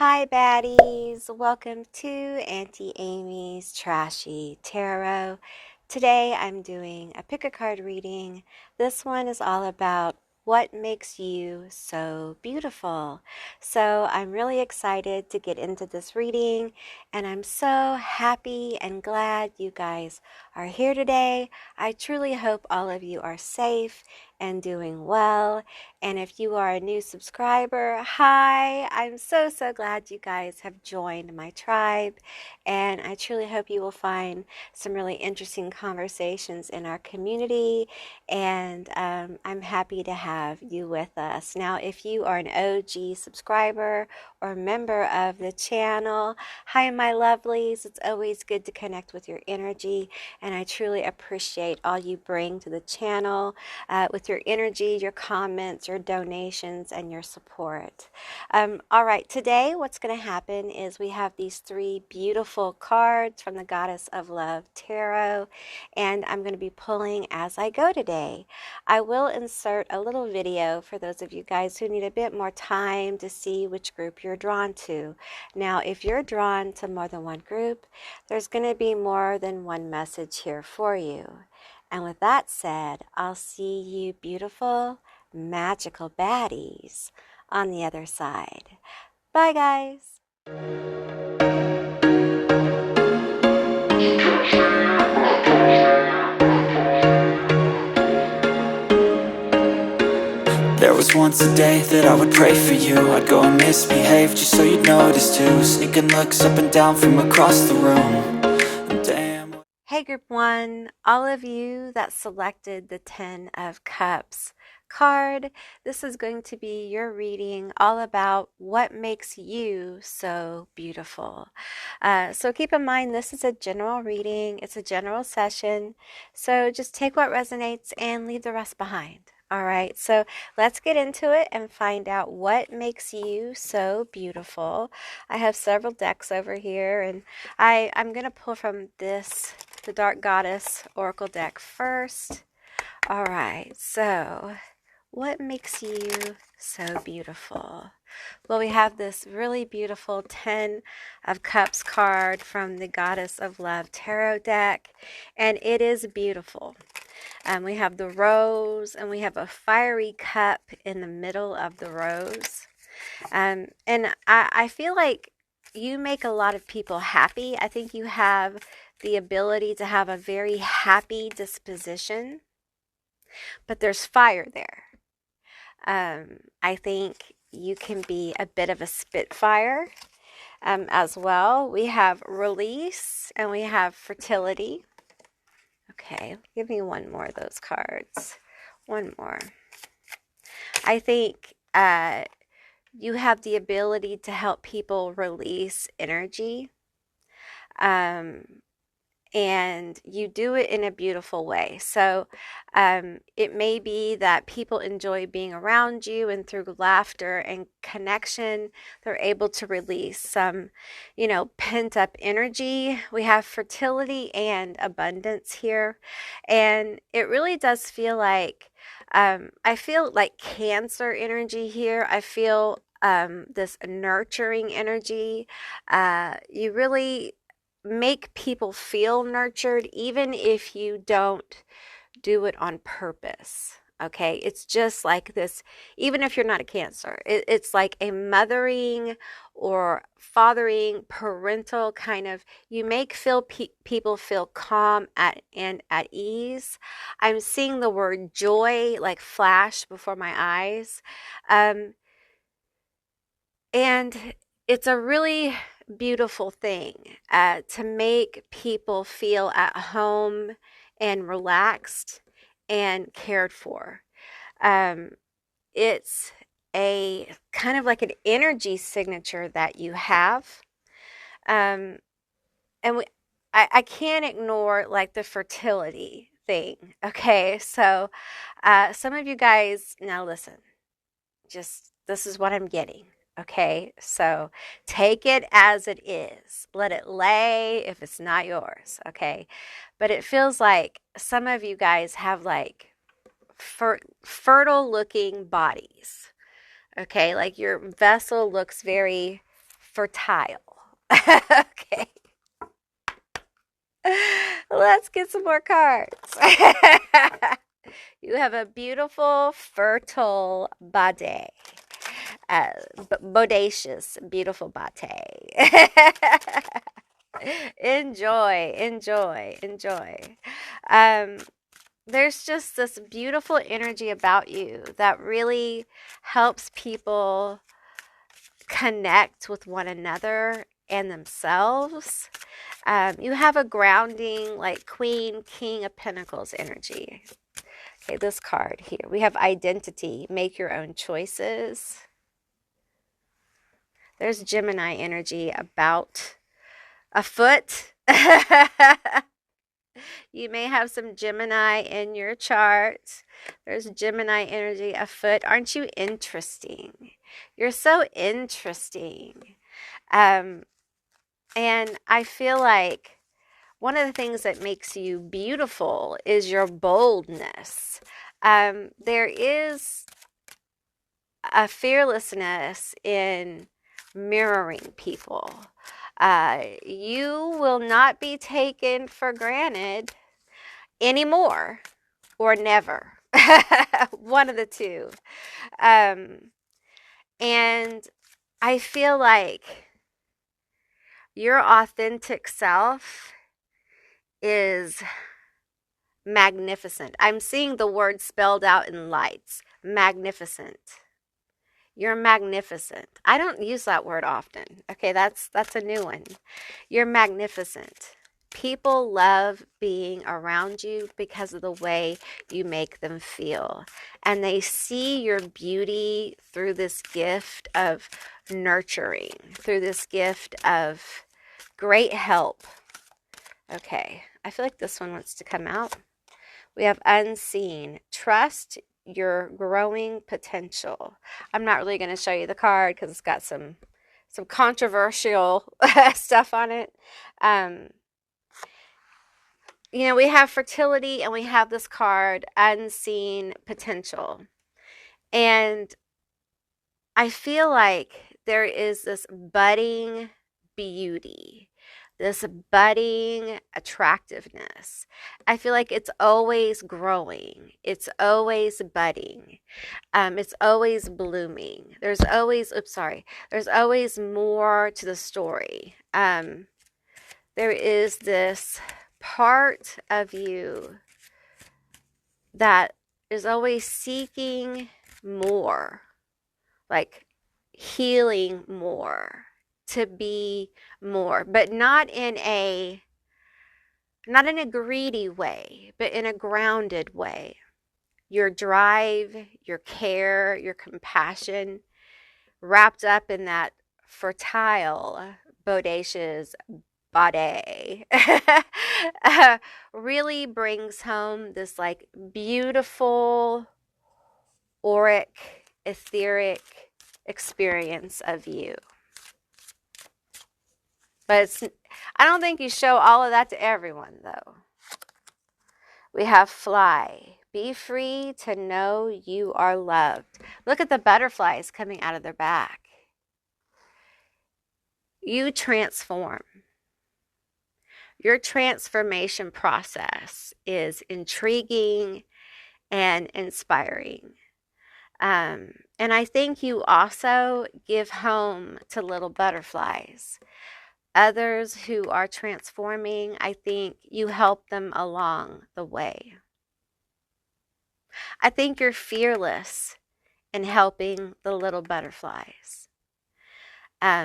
Hi, baddies. Welcome to Auntie Amy's Trashy Tarot. Today I'm doing a pick a card reading. This one is all about what makes you so beautiful. So I'm really excited to get into this reading, and I'm so happy and glad you guys are here today. I truly hope all of you are safe and doing well. And if you are a new subscriber, hi, I'm so glad you guys have joined my tribe. And I truly hope you will find some really interesting conversations in our community. And I'm happy to have you with us. Now, if you are an OG subscriber or member of the channel, hi, my lovelies. It's always good to connect with your energy. And I truly appreciate all you bring to the channel with your energy, your comments, your donations, and your support. All right, today what's going to happen is we have these three beautiful cards from the Goddess of Love Tarot, and I'm going to be pulling as I go today. I will insert a little video for those of you guys who need a bit more time to see which group you're drawn to. Now, if you're drawn to more than one group, there's going to be more than one message here for you. And with that said, I'll see you beautiful, magical baddies on the other side. Bye, guys. There was once a day that I would pray for you. I'd go and misbehave just so you'd notice too. Sneaking looks up and down from across the room. Damn. Hey, Group 1, all of you that selected the Ten of Cups card, this is going to be your reading all about what makes you so beautiful. So keep in mind, this is a general reading. It's a general session. So just take what resonates and leave the rest behind. All right, so let's get into it and find out what makes you so beautiful. I have several decks over here, and I'm going to pull from this, the Dark Goddess Oracle deck first. All right, so what makes you so beautiful? Well, we have this really beautiful Ten of Cups card from the Goddess of Love Tarot deck, and it is beautiful. We have the rose, and we have a fiery cup in the middle of the rose. And I feel like you make a lot of people happy. I think you have the ability to have a very happy disposition, but there's fire there. I think you can be a bit of a spitfire as well. We have release and we have fertility. Okay, give me one more of those cards. One more. I think you have the ability to help people release energy. And you do it in a beautiful way. So it may be that people enjoy being around you, and through laughter and connection, they're able to release some, pent up energy. We have fertility and abundance here. And it really does feel like, I feel like Cancer energy here. I feel this nurturing energy. You really make people feel nurtured, even if you don't do it on purpose. Okay, it's just like this, even if you're not a Cancer, it's like a mothering or fathering, parental kind of, you make people feel calm and at ease. I'm seeing the word joy like flash before my eyes. And it's a really beautiful thing to make people feel at home and relaxed and cared for. It's a kind of like an energy signature that you have. And I can't ignore like the fertility thing. Okay, so some of you guys, now listen, just this is what I'm getting. Okay, so take it as it is. Let it lay if it's not yours. Okay, but it feels like some of you guys have like fertile looking bodies. Okay, like your vessel looks very fertile. Okay. Let's get some more cards. You have a beautiful, fertile body. Bodacious, beautiful body. Enjoy, enjoy, enjoy. Um, there's just this beautiful energy about you that really helps people connect with one another and themselves. You have a grounding, like Queen, King of Pentacles energy. Okay, this card here. We have identity. Make your own choices. There's Gemini energy about a foot. You may have some Gemini in your chart. There's Gemini energy afoot. Aren't you interesting? You're so interesting. And I feel like one of the things that makes you beautiful is your boldness. There is a fearlessness in mirroring people. You will not be taken for granted anymore or never. One of the two. And I feel like your authentic self is magnificent. I'm seeing the word spelled out in lights. Magnificent. You're magnificent. I don't use that word often. Okay, that's a new one. You're magnificent. People love being around you because of the way you make them feel. And they see your beauty through this gift of nurturing, through this gift of great help. Okay, I feel like this one wants to come out. We have unseen. Trust your growing potential. I'm not really going to show you the card because it's got some controversial stuff on it. We have fertility and we have this card, unseen potential. And I feel like there is this budding beauty, this budding attractiveness. I feel like it's always growing. It's always budding. It's always blooming. There's always more to the story. There is this part of you that is always seeking more, like healing more, to be more, but not in a greedy way, but in a grounded way. Your drive, your care, your compassion, wrapped up in that fertile, bodacious body, really brings home this like beautiful, auric, etheric experience of you. But I don't think you show all of that to everyone, though. We have fly. Be free to know you are loved. Look at the butterflies coming out of their back. You transform. Your transformation process is intriguing and inspiring. And I think you also give home to little butterflies. Others who are transforming, I think you help them along the way. I think you're fearless in helping the little butterflies.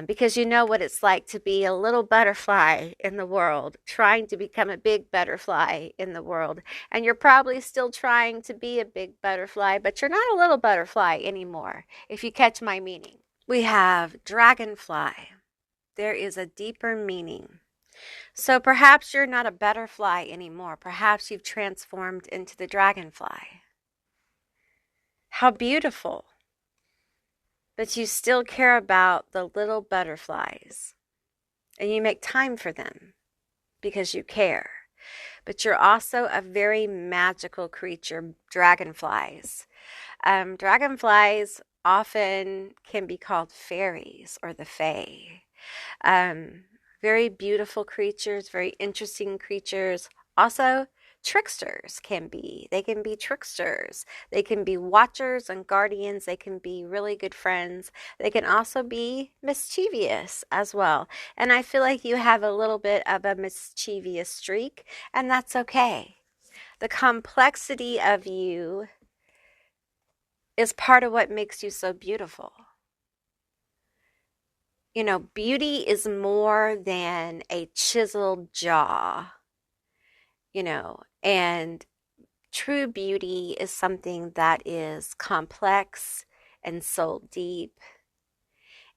Because you know what it's like to be a little butterfly in the world, trying to become a big butterfly in the world. And you're probably still trying to be a big butterfly, but you're not a little butterfly anymore, if you catch my meaning. We have dragonfly. There is a deeper meaning. So perhaps you're not a butterfly anymore. Perhaps you've transformed into the dragonfly. How beautiful. But you still care about the little butterflies. And you make time for them because you care. But you're also a very magical creature, dragonflies. Dragonflies often can be called fairies or the fae. Very beautiful creatures, very interesting creatures. Also, tricksters can be. They can be tricksters. They can be watchers and guardians. They can be really good friends. They can also be mischievous as well. And I feel like you have a little bit of a mischievous streak, and that's okay. The complexity of you is part of what makes you so beautiful. You know, beauty is more than a chiseled jaw, and true beauty is something that is complex and soul deep,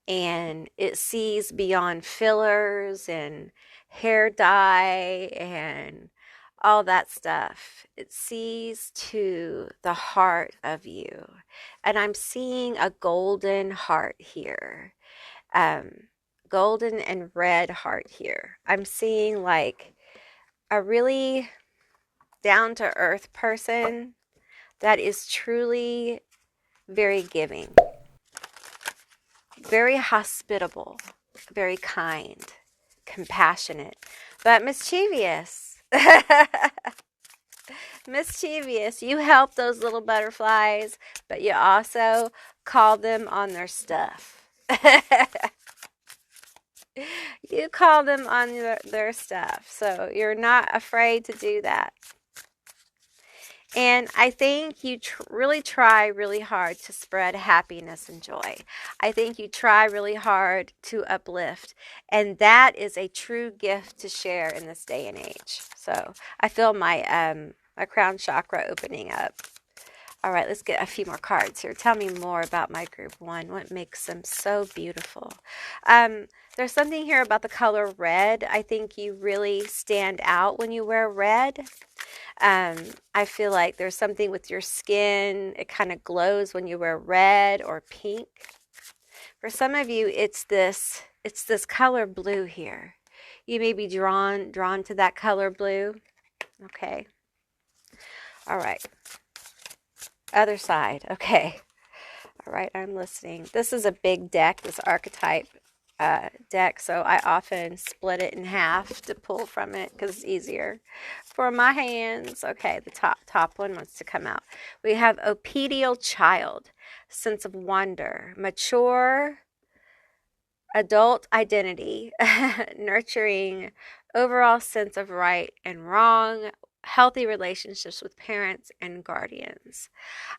and it sees beyond fillers and hair dye and all that stuff. It sees to the heart of you. And I'm seeing a golden heart here. Um, golden and red heart here. I'm seeing like a really down to earth person that is truly very giving, very hospitable, very kind, compassionate, but mischievous. Mischievous. You help those little butterflies, but you also call them on their stuff. You call them on their stuff. So you're not afraid to do that. And I think you really try really hard to spread happiness and joy. I think you try really hard to uplift. And that is a true gift to share in this day and age. So I feel my crown chakra opening up. All right, let's get a few more cards here. Tell me more about my group one. What makes them so beautiful? There's something here about the color red. I think you really stand out when you wear red. I feel like there's something with your skin. It kind of glows when you wear red or pink. For some of you, it's this color blue here. You may be drawn to that color blue. Okay. All right. Other side. Okay. All right, I'm listening. This is a big deck, this archetype deck, so I often split it in half to pull from it because it's easier for my hands. Okay, the top one wants to come out. We have obedial child, sense of wonder, mature adult identity, nurturing overall sense of right and wrong, healthy relationships with parents and guardians.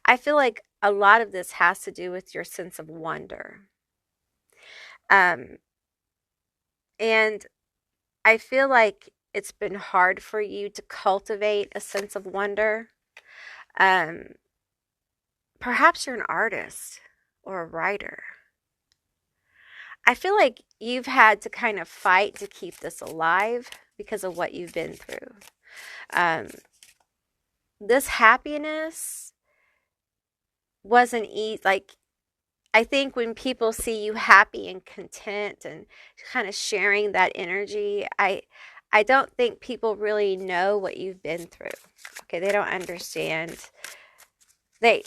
I feel like a lot of this has to do with your sense of wonder. And I feel like it's been hard for you to cultivate a sense of wonder. Perhaps you're an artist or a writer. I feel like you've had to kind of fight to keep this alive because of what you've been through. This happiness wasn't easy. Like, I think when people see you happy and content and kind of sharing that energy, I don't think people really know what you've been through. Okay, they don't understand. They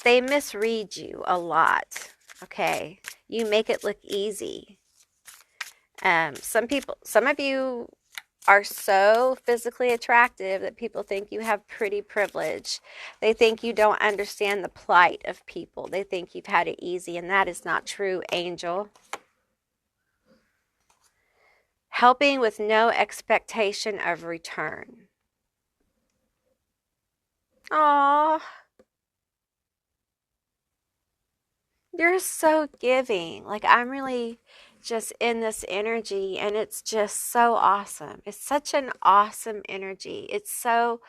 misread you a lot. Okay, you make it look easy. Some of you are so physically attractive that people think you have pretty privilege. They think you don't understand the plight of people. They think you've had it easy, and that is not true, angel. Helping with no expectation of return. Aww. You're so giving. Like, I'm really just in this energy, and it's just so awesome. It's such an awesome energy. It's so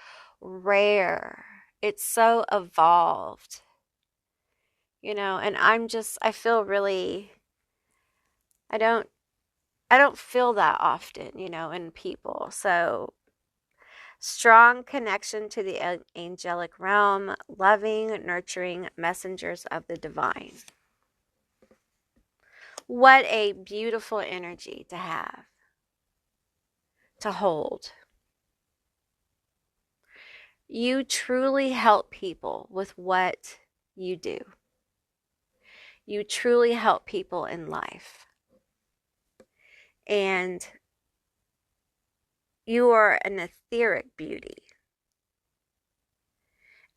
rare. It's so evolved. And I feel really, I don't feel that often, in people. So strong connection to the angelic realm, loving, nurturing messengers of the divine. What a beautiful energy to have, to hold. You truly help people with what you do. You truly help people in life. And you are an etheric beauty.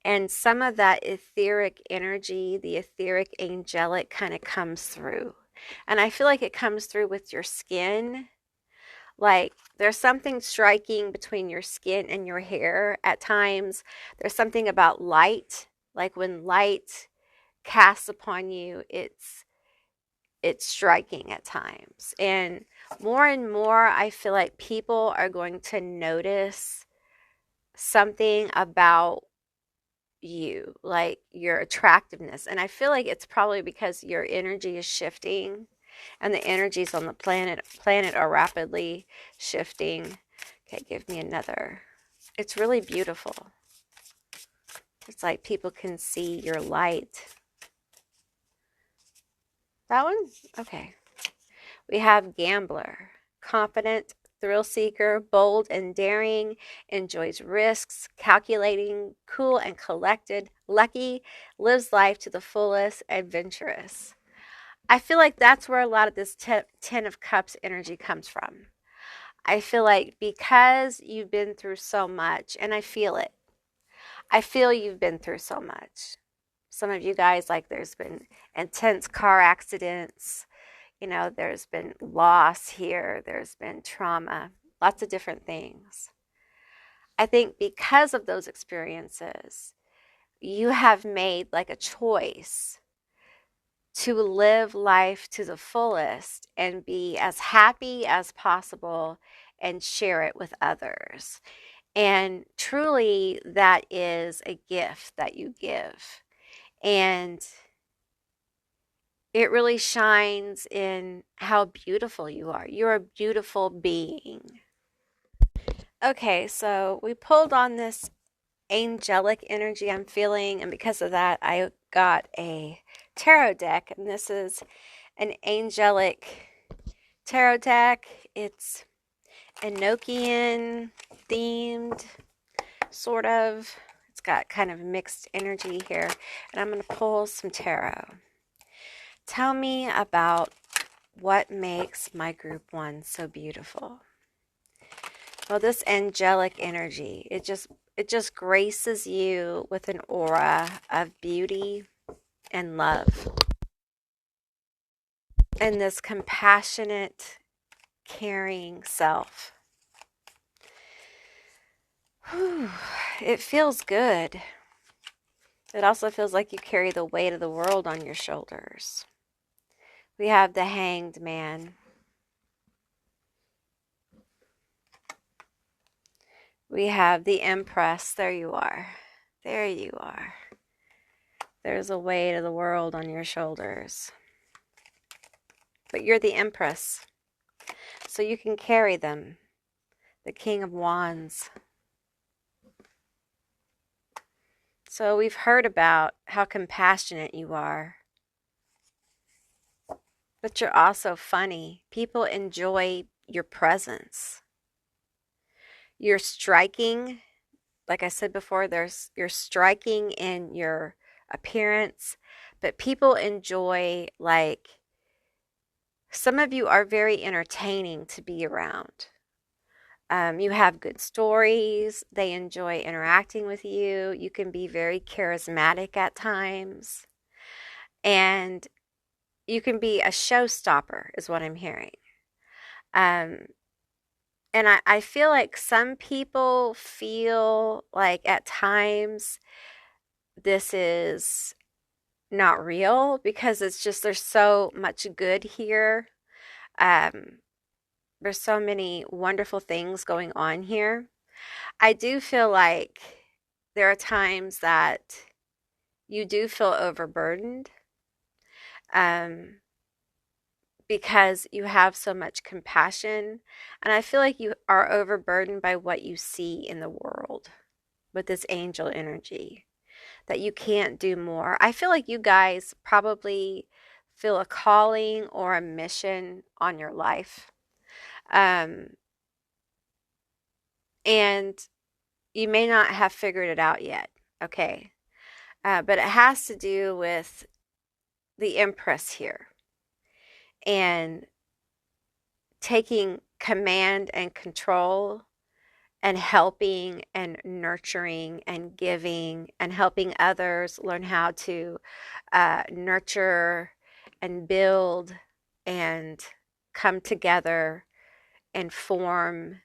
And some of that etheric energy, the etheric angelic, kind of comes through. And I feel like it comes through with your skin. Like there's something striking between your skin and your hair at times. There's something about light. Like when light casts upon you, it's striking at times. And more I feel like people are going to notice something about you, like your attractiveness. And I feel like it's probably because your energy is shifting and the energies on the planet are rapidly shifting. Okay, give me another. It's really beautiful. It's like people can see your light. That one? Okay. We have gambler, confident, thrill seeker, bold and daring, enjoys risks, calculating, cool and collected, lucky, lives life to the fullest, adventurous. I feel like that's where a lot of this Ten of Cups energy comes from. I feel like because you've been through so much, and I feel it. I feel you've been through so much. Some of you guys, like, there's been intense car accidents. You know, there's been loss here, there's been trauma, lots of different things. I think because of those experiences, you have made like a choice to live life to the fullest and be as happy as possible and share it with others. And truly, that is a gift that you give. And it really shines in how beautiful you are. You're a beautiful being. Okay, so we pulled on this angelic energy I'm feeling, and because of that, I got a tarot deck, and this is an angelic tarot deck. It's Enochian themed, sort of. It's got kind of mixed energy here, and I'm going to pull some tarot. Tell me about what makes my group one so beautiful. Well, this angelic energy, it just graces you with an aura of beauty and love. And this compassionate, caring self. Whew, it feels good. It also feels like you carry the weight of the world on your shoulders. We have the Hanged Man. We have the Empress. There you are. There you are. There's a weight of the world on your shoulders. But you're the Empress, so you can carry them. The King of Wands. So we've heard about how compassionate you are. But you're also funny. People enjoy your presence. You're striking. Like I said before, you're striking in your appearance, but people enjoy, like, some of you are very entertaining to be around. You have good stories. They enjoy interacting with you. You can be very charismatic at times. And you can be a showstopper, is what I'm hearing. Um, and I feel like some people feel like at times this is not real because it's just there's so much good here. Um, there's so many wonderful things going on here. I do feel like there are times that you do feel overburdened um, because you have so much compassion. And I feel like you are overburdened by what you see in the world with this angel energy, that you can't do more. I feel like you guys probably feel a calling or a mission on your life. Um, and you may not have figured it out yet, okay? But it has to do with the Empress here and taking command and control and helping and nurturing and giving and helping others learn how to nurture and build and come together and form.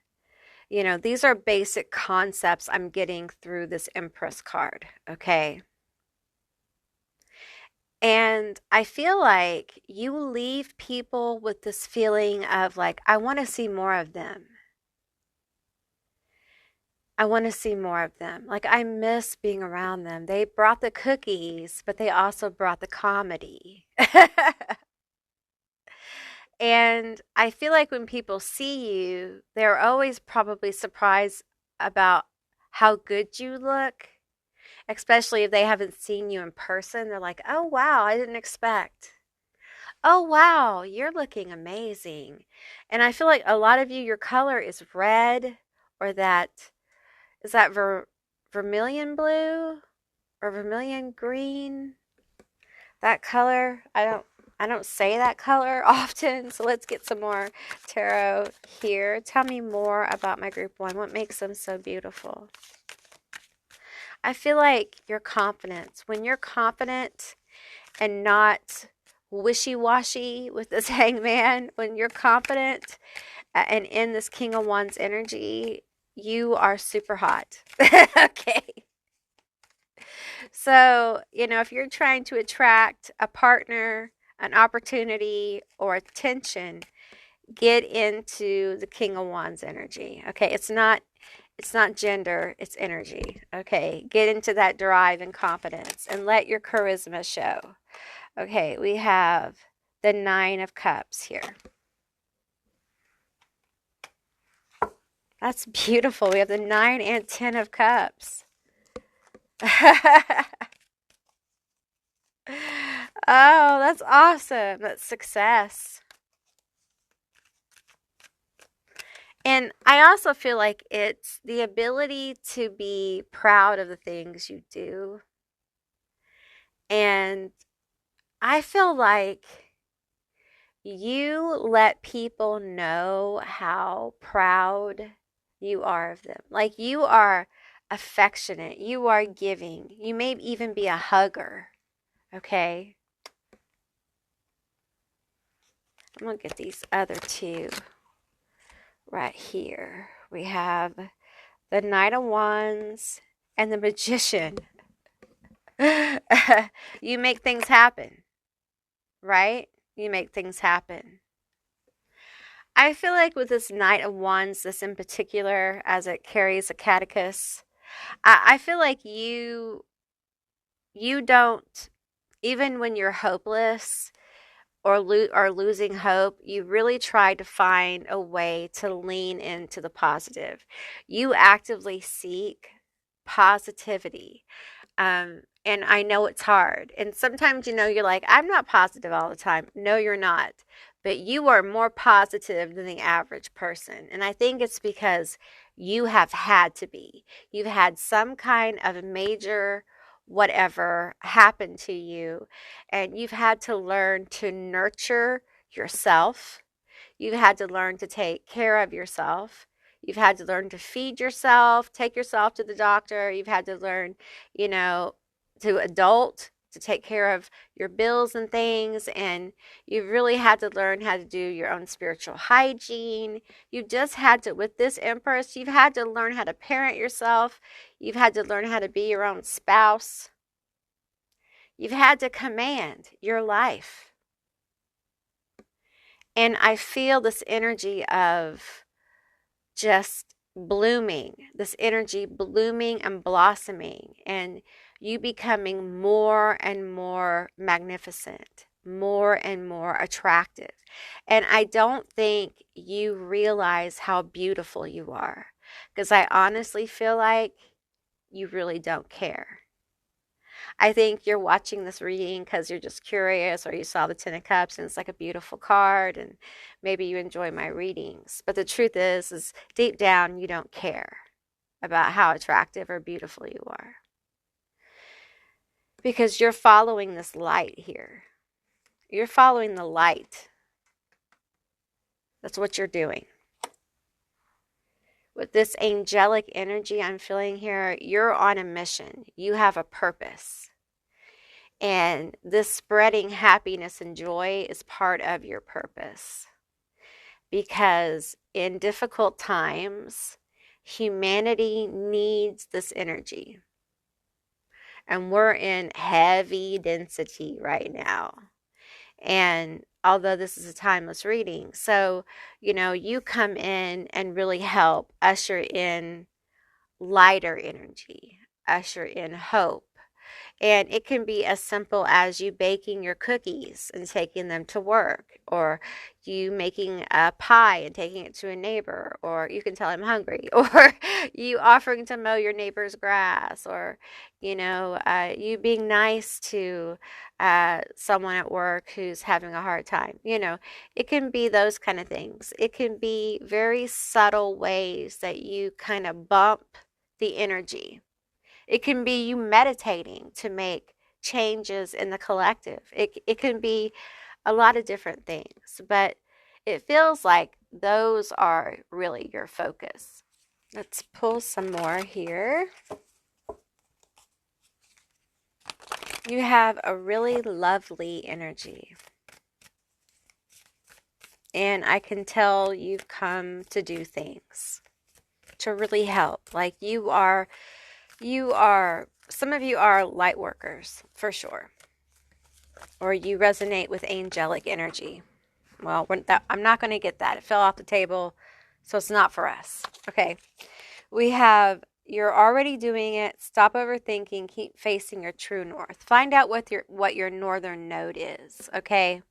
You know, these are basic concepts I'm getting through this Empress card, okay? And I feel like you leave people with this feeling of like, I want to see more of them. I want to see more of them. Like, I miss being around them. They brought the cookies, but they also brought the comedy. And I feel like when people see you, they're always probably surprised about how good you look, especially if they haven't seen you in person. They're like, oh, wow, I didn't expect. Oh, wow, you're looking amazing. And I feel like a lot of you, your color is red, or that is that vermilion blue or vermilion green? That color, I don't say that color often, so let's get some more tarot here. Tell me more about my group one. What makes them so beautiful? I feel like your confidence. When you're confident and not wishy-washy with this hangman, when you're confident and in this King of Wands energy, you are super hot. Okay. So, you know, if you're trying to attract a partner, an opportunity, or attention, get into the King of Wands energy. Okay, it's not gender, it's energy. Okay, get into that drive and confidence and let your charisma show. Okay, we have the Nine of Cups here. That's beautiful. We have the 9 and 10 of Cups. Oh, that's awesome. That's success. And I also feel like it's the ability to be proud of the things you do. And I feel like you let people know how proud you are of them. Like, you are affectionate, you are giving, you may even be a hugger. Okay. I'm going to get these other two right here. We have the Knight of Wands and the Magician. You make things happen, right? You make things happen. I feel like with this Knight of Wands, this in particular, as it carries a catechist, I feel like you don't, even when you're hopeless or are losing hope, you really try to find a way to lean into the positive. You actively seek positivity. And I know it's hard. And sometimes, you know, you're like, I'm not positive all the time. No, you're not. But you are more positive than the average person. And I think it's because you have had to be. You've had some kind of major whatever happen to you, and you've had to learn to nurture yourself. You've had to learn to take care of yourself. You've had to learn to feed yourself, take yourself to the doctor. You've had to learn, you know, to adult, to take care of your bills and things. And you've really had to learn how to do your own spiritual hygiene. You just had to, with this Empress, you've had to learn how to parent yourself. You've had to learn how to be your own spouse. You've had to command your life. And I feel this energy of just blooming, this energy blooming and blossoming, and you becoming more and more magnificent, more and more attractive. And I don't think you realize how beautiful you are, because I honestly feel like you really don't care. I think you're watching this reading because you're just curious, or you saw the Ten of Cups and it's like a beautiful card, and maybe you enjoy my readings. But the truth is deep down, you don't care about how attractive or beautiful you are, because you're following this light here. You're following the light. That's what you're doing. With this angelic energy I'm feeling here, you're on a mission. You have a purpose. And this spreading happiness and joy is part of your purpose. Because in difficult times, humanity needs this energy. And we're in heavy density right now. And although this is a timeless reading, so, you come in and really help usher in lighter energy, usher in hope. And it can be as simple as you baking your cookies and taking them to work, or you making a pie and taking it to a neighbor, or you can tell I'm hungry, or you offering to mow your neighbor's grass, or, you being nice to someone at work who's having a hard time. It can be those kind of things. It can be very subtle ways that you kind of bump the energy. It can be you meditating to make changes in the collective. It can be a lot of different things, but it feels like those are really your focus. Let's pull some more here. You have a really lovely energy. And I can tell you've come to do things to really help. Like you are, some of you are light workers for sure. Or you resonate with angelic energy. Well, I'm not going to get that. It fell off the table, so it's not for us. Okay. We have, you're already doing it. Stop overthinking. Keep facing your true north. Find out what your northern node is, okay?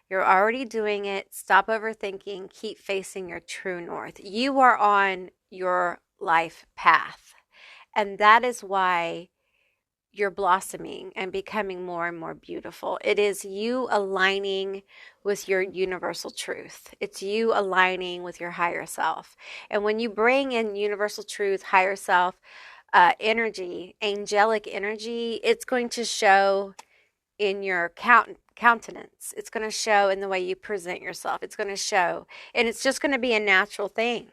You're already doing it. Stop overthinking. Keep facing your true north. You are on your life path. And that is why you're blossoming and becoming more and more beautiful. It is you aligning with your universal truth. It's you aligning with your higher self. And when you bring in universal truth, higher self energy, angelic energy, it's going to show in your countenance. It's going to show in the way you present yourself. It's going to show, and it's just going to be a natural thing.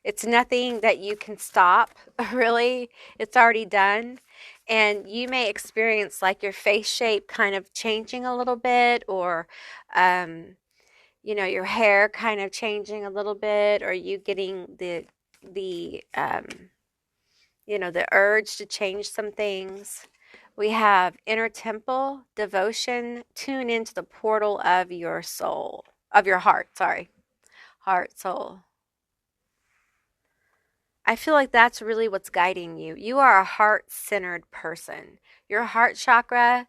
It's nothing that you can stop, really. It's already done. And you may experience like your face shape kind of changing a little bit, or, your hair kind of changing a little bit, or you getting the urge to change some things. We have inner temple, devotion, tune into the portal of your soul, of your heart, heart, soul. I feel like that's really what's guiding you. You are a heart-centered person. Your heart chakra,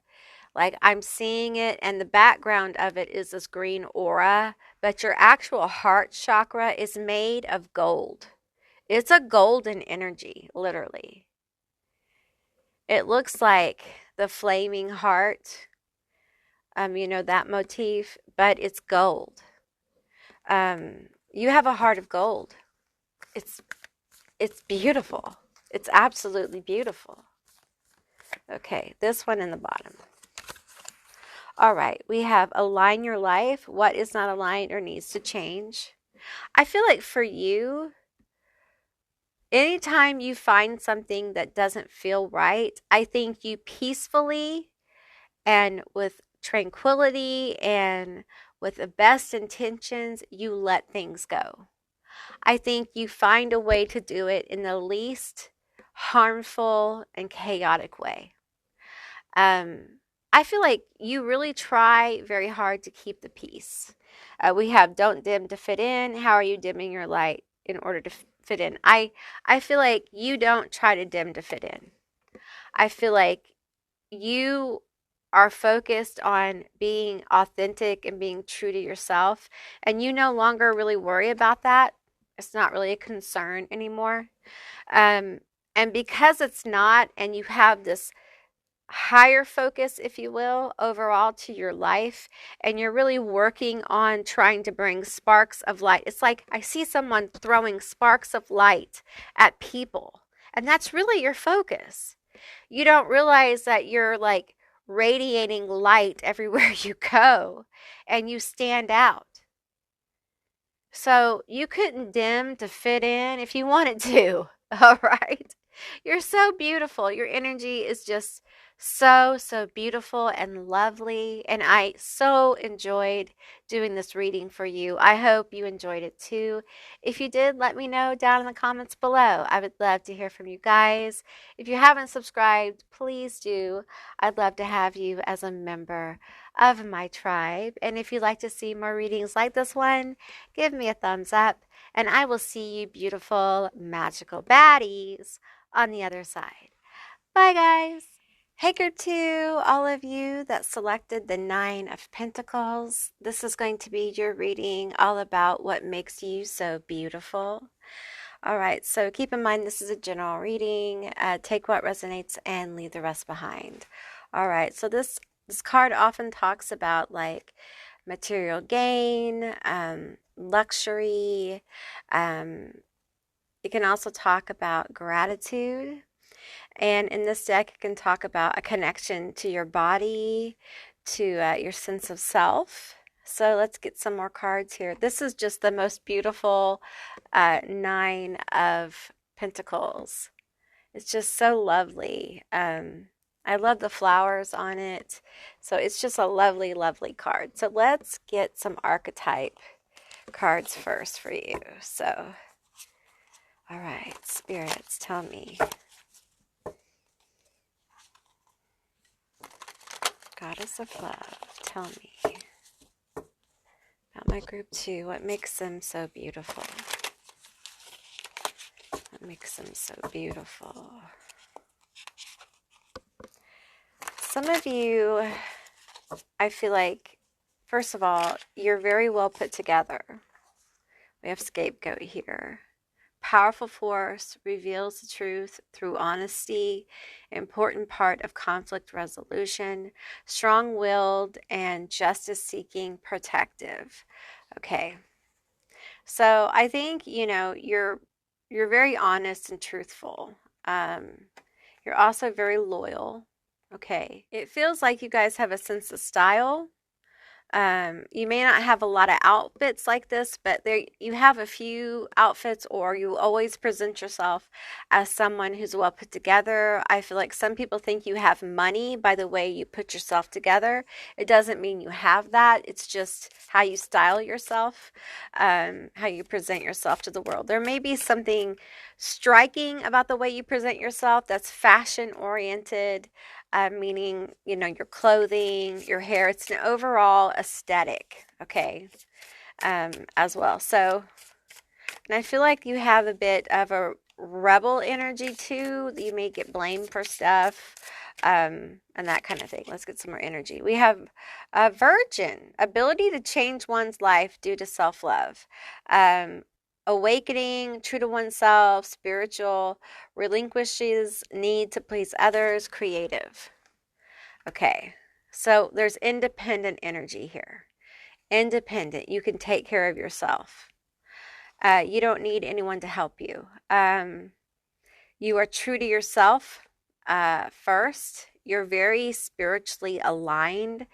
like I'm seeing it, and the background of it is this green aura, but your actual heart chakra is made of gold. It's a golden energy, literally. It looks like the flaming heart, that motif, but it's gold. You have a heart of gold. It's beautiful. It's absolutely beautiful. Okay, this one in the bottom. All right, we have align your life. What is not aligned or needs to change? I feel like for you, anytime you find something that doesn't feel right, I think you peacefully and with tranquility and with the best intentions, you let things go. I think you find a way to do it in the least harmful and chaotic way. I feel like you really try very hard to keep the peace. We have don't dim to fit in. How are you dimming your light in order to fit in? I feel like you don't try to dim to fit in. I feel like you are focused on being authentic and being true to yourself, and you no longer really worry about that. It's not really a concern anymore. And because it's not, and you have this higher focus, if you will, overall to your life, and you're really working on trying to bring sparks of light. It's like I see someone throwing sparks of light at people, and that's really your focus. You don't realize that you're like radiating light everywhere you go, and you stand out. So you couldn't dim to fit in if you wanted to. All right. You're so beautiful. Your energy is just so beautiful and lovely. And I so enjoyed doing this reading for you. I hope you enjoyed it too. If you did, let me know down in the comments below. I would love to hear from you guys. If you haven't subscribed, please do. I'd love to have you as a member of my tribe. And if you'd like to see more readings like this one, give me a thumbs up, and I will see you beautiful, magical baddies on the other side. Bye, guys. Hey, group two, all of you that selected the Nine of Pentacles. This is going to be your reading all about what makes you so beautiful. All right, so keep in mind this is a general reading. Take what resonates and leave the rest behind. All right, so this card often talks about like material gain, luxury. It can also talk about gratitude. And in this deck, it can talk about a connection to your body, to your sense of self. So let's get some more cards here. This is just the most beautiful Nine of Pentacles. It's just so lovely. I love the flowers on it. So it's just a lovely, lovely card. So let's get some archetype cards first for you. So, all right, spirits, tell me. Goddess of love, tell me about my group two. What makes them so beautiful? What makes them so beautiful? Some of you, I feel like, first of all, you're very well put together. We have scapegoat here. Powerful force, reveals the truth through honesty, important part of conflict resolution, strong-willed and justice-seeking, protective. Okay. So I think, you know, you're very honest and truthful. You're also very loyal. Okay. It feels like you guys have a sense of style. You may not have a lot of outfits like this, but there you have a few outfits, or you always present yourself as someone who's well put together. I feel like some people think you have money by the way you put yourself together. It doesn't mean you have that. It's just how you style yourself, how you present yourself to the world. There may be something striking about the way you present yourself that's fashion oriented, meaning, you know, your clothing, your hair. It's an overall aesthetic, okay, as well. So, and I feel like you have a bit of a rebel energy too. You may get blamed for stuff, and that kind of thing. Let's get some more energy. We have a virgin, ability to change one's life due to self-love. Awakening, true to oneself, spiritual, relinquishes need to please others, creative. Okay, so there's independent energy here. Independent, you can take care of yourself. You don't need anyone to help you. You are true to yourself first. You're very spiritually aligned.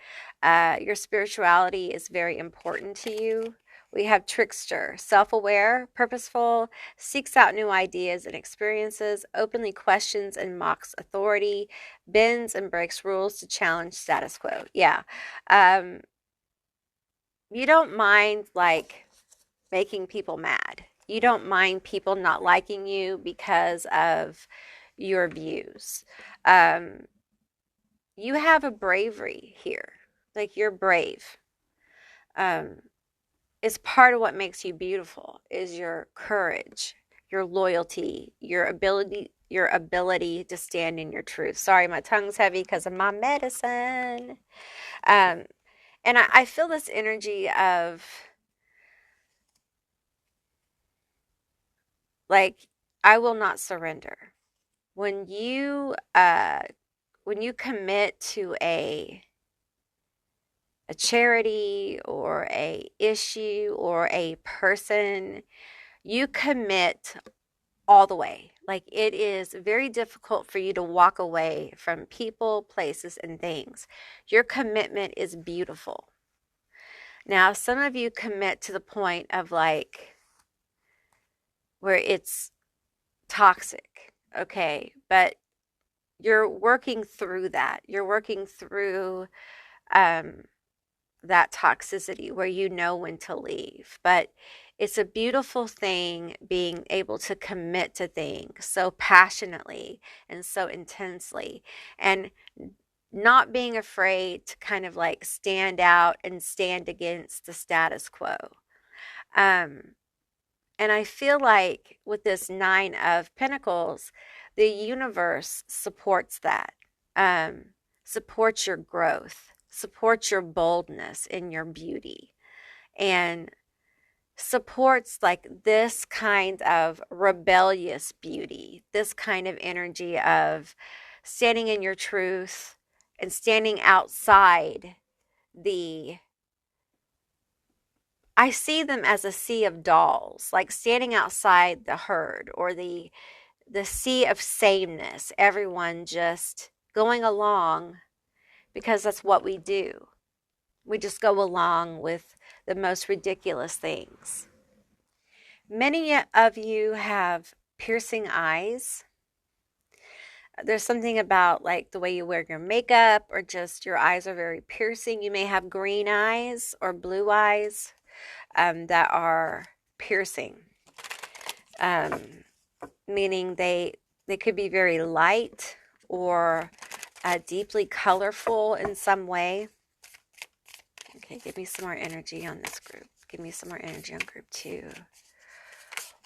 Your spirituality is very important to you. We have trickster, self-aware, purposeful, seeks out new ideas and experiences, openly questions and mocks authority, bends and breaks rules to challenge status quo. Yeah. You don't mind like making people mad. You don't mind people not liking you because of your views. You have a bravery here. Like, you're brave. It's part of what makes you beautiful is your courage, your loyalty, your ability to stand in your truth. Sorry, my tongue's heavy because of my medicine. And I feel this energy of like, I will not surrender. When you commit to a charity or a issue or a person, you commit all the way. Like, it is very difficult for you to walk away from people, places, and things. Your commitment is beautiful. Now, some of you commit to the point of like where it's toxic, okay? But you're working through that. You're working through that toxicity where you know when to leave. But it's a beautiful thing being able to commit to things so passionately and so intensely, and not being afraid to kind of like stand out and stand against the status quo. Um, and I feel like with this Nine of Pentacles, the universe supports that, um, supports your growth, supports your boldness and your beauty, and supports like this kind of rebellious beauty, this kind of energy of standing in your truth and standing outside the, I see them as a sea of dolls, like standing outside the herd or the sea of sameness, everyone just going along because that's what we do. We just go along with the most ridiculous things. Many of you have piercing eyes. There's something about like the way you wear your makeup or just your eyes are very piercing. You may have green eyes or blue eyes that are piercing, um, meaning they could be very light or deeply colorful in some way. Okay, give me some more energy on this group. Give me some more energy on group 2.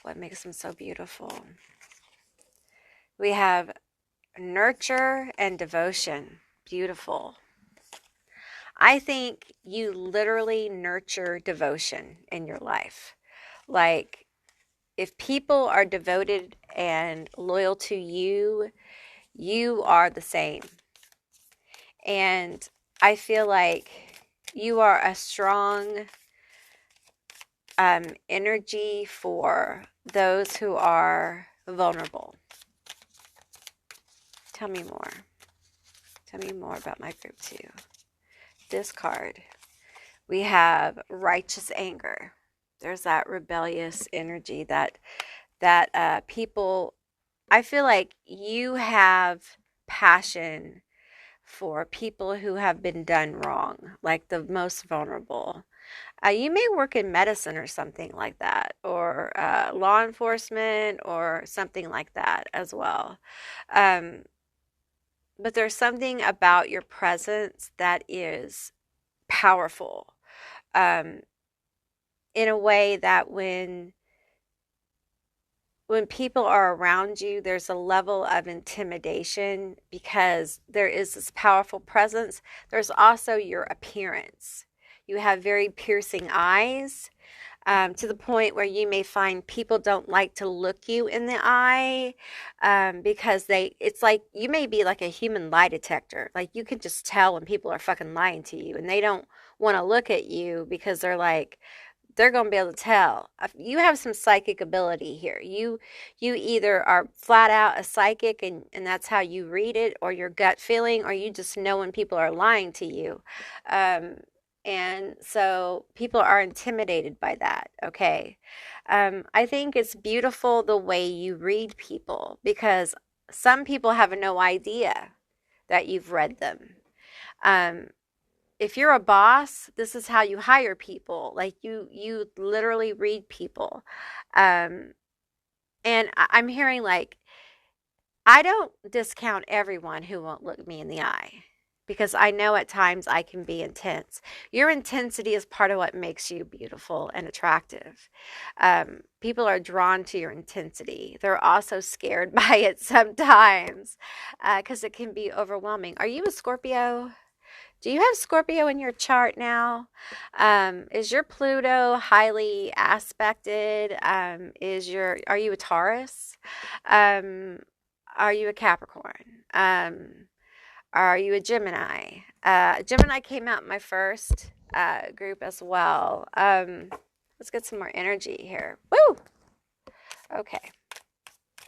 What makes them so beautiful? We have nurture and devotion. Beautiful. I think you literally nurture devotion in your life. Like, if people are devoted and loyal to you, you are the same. And I feel like you are a strong energy for those who are vulnerable. Tell me more. Tell me more about my group 2. This card, we have righteous anger. There's that rebellious energy that people, I feel like you have passion for people who have been done wrong, like the most vulnerable. You may work in medicine or something like that, or law enforcement or something like that as well. But there's something about your presence that is powerful, in a way that when people are around you, there's a level of intimidation because there is this powerful presence. There's also your appearance. You have very piercing eyes, to the point where you may find people don't like to look you in the eye, because it's like you may be like a human lie detector. Like you can just tell when people are fucking lying to you and they don't want to look at you because they're going to be able to tell. You have some psychic ability here. You either are flat out a psychic and that's how you read it, or your gut feeling, or you just know when people are lying to you. And so people are intimidated by that, okay? I think it's beautiful the way you read people, because some people have no idea that you've read them. If you're a boss, this is how you hire people. Like you literally read people. And I'm hearing like, I don't discount everyone who won't look me in the eye, because I know at times I can be intense. Your intensity is part of what makes you beautiful and attractive. People are drawn to your intensity. They're also scared by it sometimes, because it can be overwhelming. Are you a Scorpio? Do you have Scorpio in your chart now? Is your Pluto highly aspected? Are you a Taurus? Are you a Capricorn? Are you a Gemini? Gemini came out in my first group as well. Let's get some more energy here. Woo! Okay.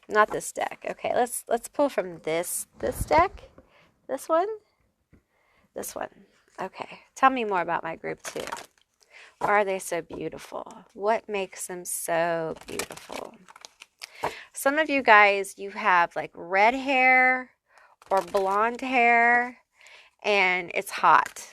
Not this deck. Okay, let's pull from this deck. This one. This one. Okay. Tell me more about my group 2. are they so beautiful? What makes them so beautiful? Some of you guys, you have like red hair or blonde hair, and it's hot,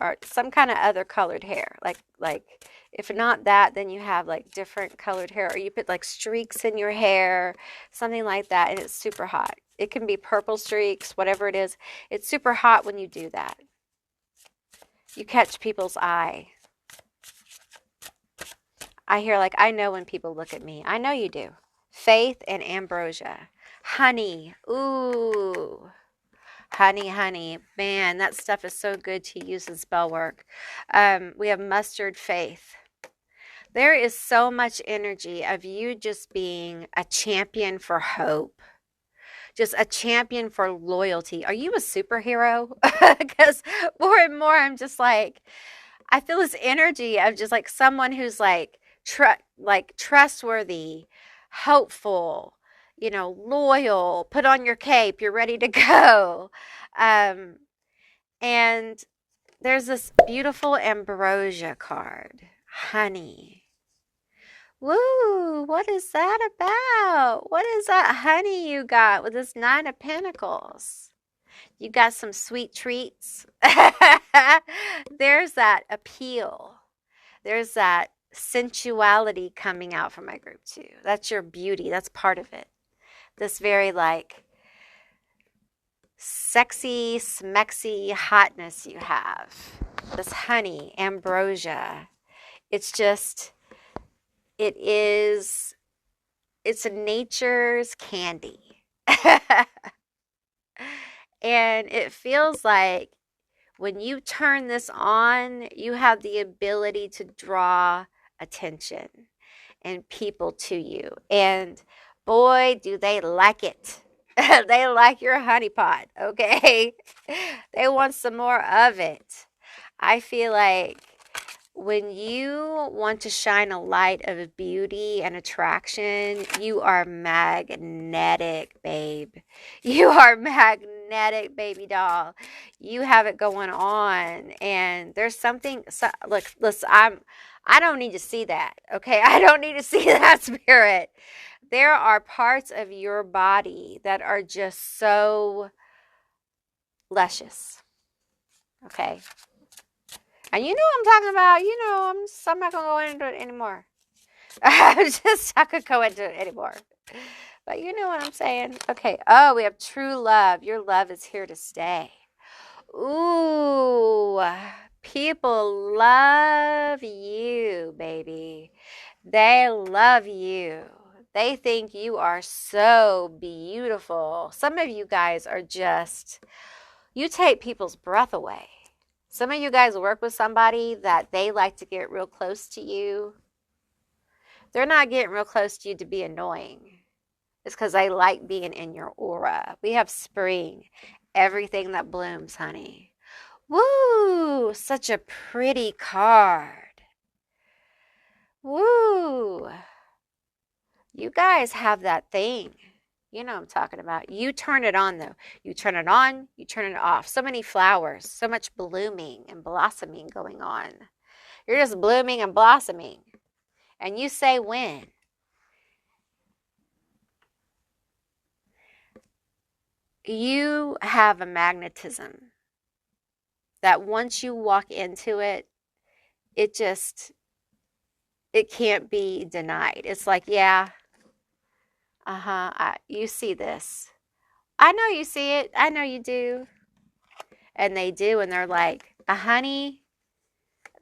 or some kind of other colored hair. Like if not that, then you have like different colored hair, or you put like streaks in your hair, something like that, and it's super hot. It can be purple streaks, whatever it is. It's super hot when you do that. You catch people's eye. I hear like, I know when people look at me. I know you do. Faith and ambrosia. Honey. Ooh. Honey, honey. Man, that stuff is so good to use in spell work. We have mustard faith. There is so much energy of you just being a champion for hope. Just a champion for loyalty. Are you a superhero? Because more and more I'm just like, I feel this energy of just like someone who's like trustworthy, hopeful, loyal, put on your cape, you're ready to go. And there's this beautiful ambrosia card, honey. Woo, what is that about? What is that honey you got with this Nine of Pentacles? You got some sweet treats. There's that appeal. There's that sensuality coming out from my group too. That's your beauty. That's part of it. This very like sexy, smexy hotness you have. This honey, ambrosia. It's a nature's candy. And it feels like when you turn this on, you have the ability to draw attention and people to you. And boy, do they like it. They like your honeypot, okay? They want some more of it. I feel like when you want to shine a light of beauty and attraction, you are magnetic, babe. You are magnetic, baby doll. You have it going on, and there's something. Look, listen, I don't need to see that, okay? I don't need to see that, spirit. There are parts of your body that are just so luscious, okay? And you know what I'm talking about. I'm not going to go into it anymore. I'm just not going to go into it anymore. But you know what I'm saying. Okay. Oh, we have true love. Your love is here to stay. Ooh. People love you, baby. They love you. They think you are so beautiful. Some of you guys are just, you take people's breath away. Some of you guys work with somebody that they like to get real close to you. They're not getting real close to you to be annoying. It's because they like being in your aura. We have spring. Everything that blooms, honey. Woo! Such a pretty card. Woo! You guys have that thing. You know what I'm talking about. You turn it on, though. You turn it on, you turn it off. So many flowers, so much blooming and blossoming going on. You're just blooming and blossoming. And you say when. You have a magnetism that once you walk into it, it can't be denied. It's like, yeah, you see this. I know you see it. I know you do. And they do, and they're like a honey.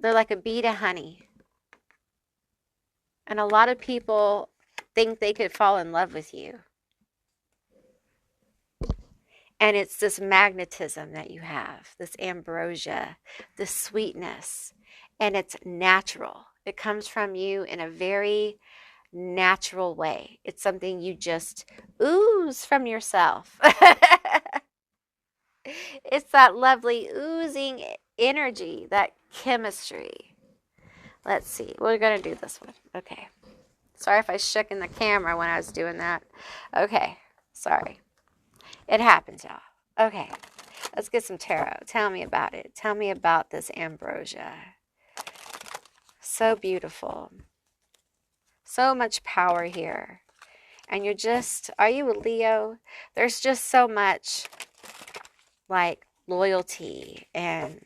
They're like a bee to honey. And a lot of people think they could fall in love with you. And it's this magnetism that you have, this ambrosia, this sweetness. And it's natural. It comes from you in a very natural way. It's something you just ooze from yourself. It's that lovely oozing energy, that chemistry. Let's see. We're going to do this one. Okay. Sorry if I shook in the camera when I was doing that. Okay. Sorry. It happens, y'all. Okay. Let's get some tarot. Tell me about it. Tell me about this ambrosia. So beautiful. So much power here. And you're just, are you a Leo? There's just so much like loyalty. And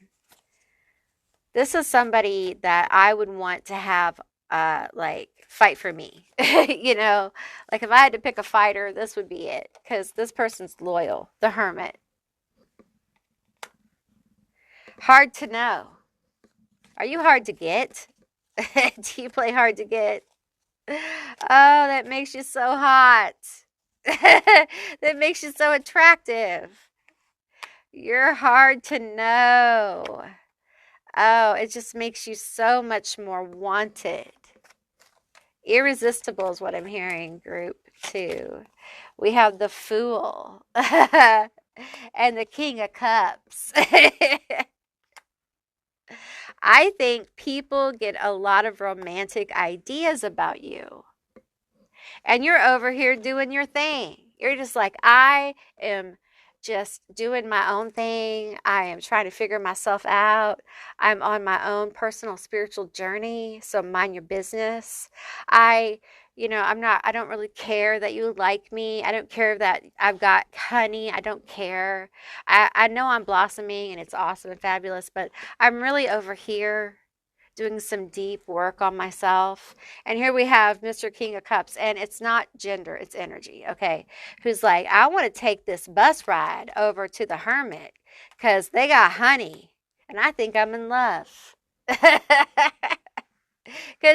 this is somebody that I would want to have like fight for me. You know, like if I had to pick a fighter, this would be it. Because this person's loyal. The Hermit. Hard to know. Are you hard to get? Do you play hard to get? Oh, that makes you so hot. That makes you so attractive. You're hard to know. Oh, it just makes you so much more wanted. Irresistible is what I'm hearing, group 2. We have the Fool and the King of Cups. I think people get a lot of romantic ideas about you. And you're over here doing your thing. You're just like, I am just doing my own thing. I am trying to figure myself out. I'm on my own personal spiritual journey. So mind your business. I don't really care that you like me. I don't care that I've got honey. I don't care. I know I'm blossoming and it's awesome and fabulous, but I'm really over here doing some deep work on myself. And here we have Mr. King of Cups, and it's not gender, it's energy, okay? Who's like, I want to take this bus ride over to the Hermit because they got honey, and I think I'm in love. Because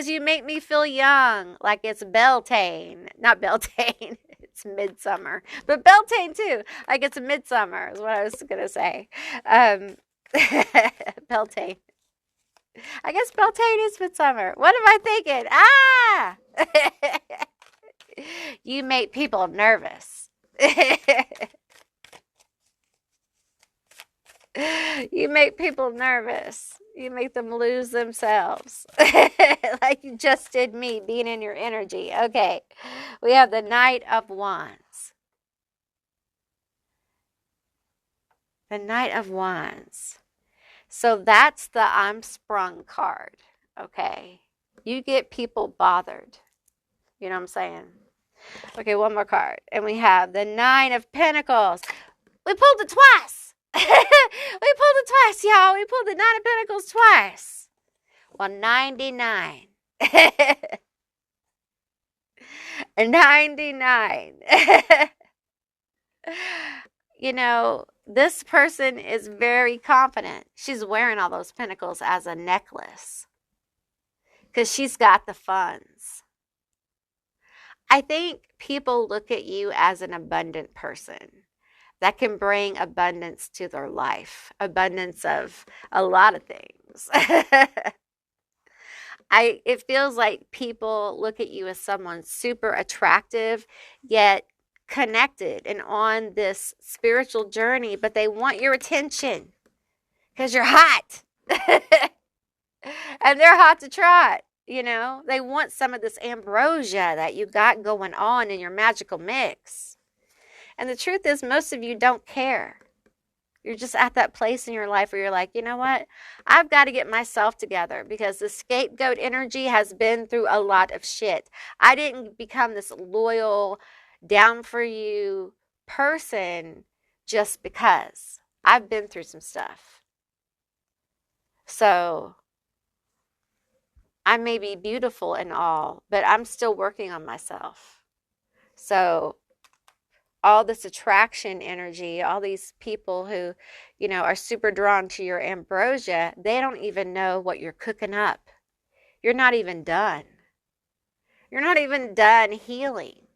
you make me feel young, like it's Beltane. Not Beltane, it's midsummer. But Beltane too, like it's midsummer is what I was going to say. Beltane. I guess Beltane is midsummer. What am I thinking? Ah! You make people nervous. You make people nervous. You make them lose themselves. Like you just did me, being in your energy. Okay. We have the Knight of Wands. The Knight of Wands. So that's the I'm sprung card, okay? You get people bothered. You know what I'm saying? Okay, one more card. And we have the 9 of Pentacles. We pulled it twice. We pulled it twice, y'all. We pulled the 9 of Pentacles twice. Well, 99. 99. You know, this person is very confident. She's wearing all those pentacles as a necklace because she's got the funds. I think people look at you as an abundant person that can bring abundance to their life, abundance of a lot of things. It feels like people look at you as someone super attractive, yet connected and on this spiritual journey, but they want your attention because you're hot. And they're hot to trot, you know. They want some of this ambrosia that you got going on in your magical mix. And the truth is, most of you don't care. You're just at that place in your life where you're like, you know what? I've got to get myself together because the scapegoat energy has been through a lot of shit. I didn't become this loyal, down for you person just because. I've been through some stuff. So I may be beautiful and all, but I'm still working on myself. So all this attraction energy, all these people who, you know, are super drawn to your ambrosia, they don't even know what you're cooking up. You're not even done. You're not even done healing,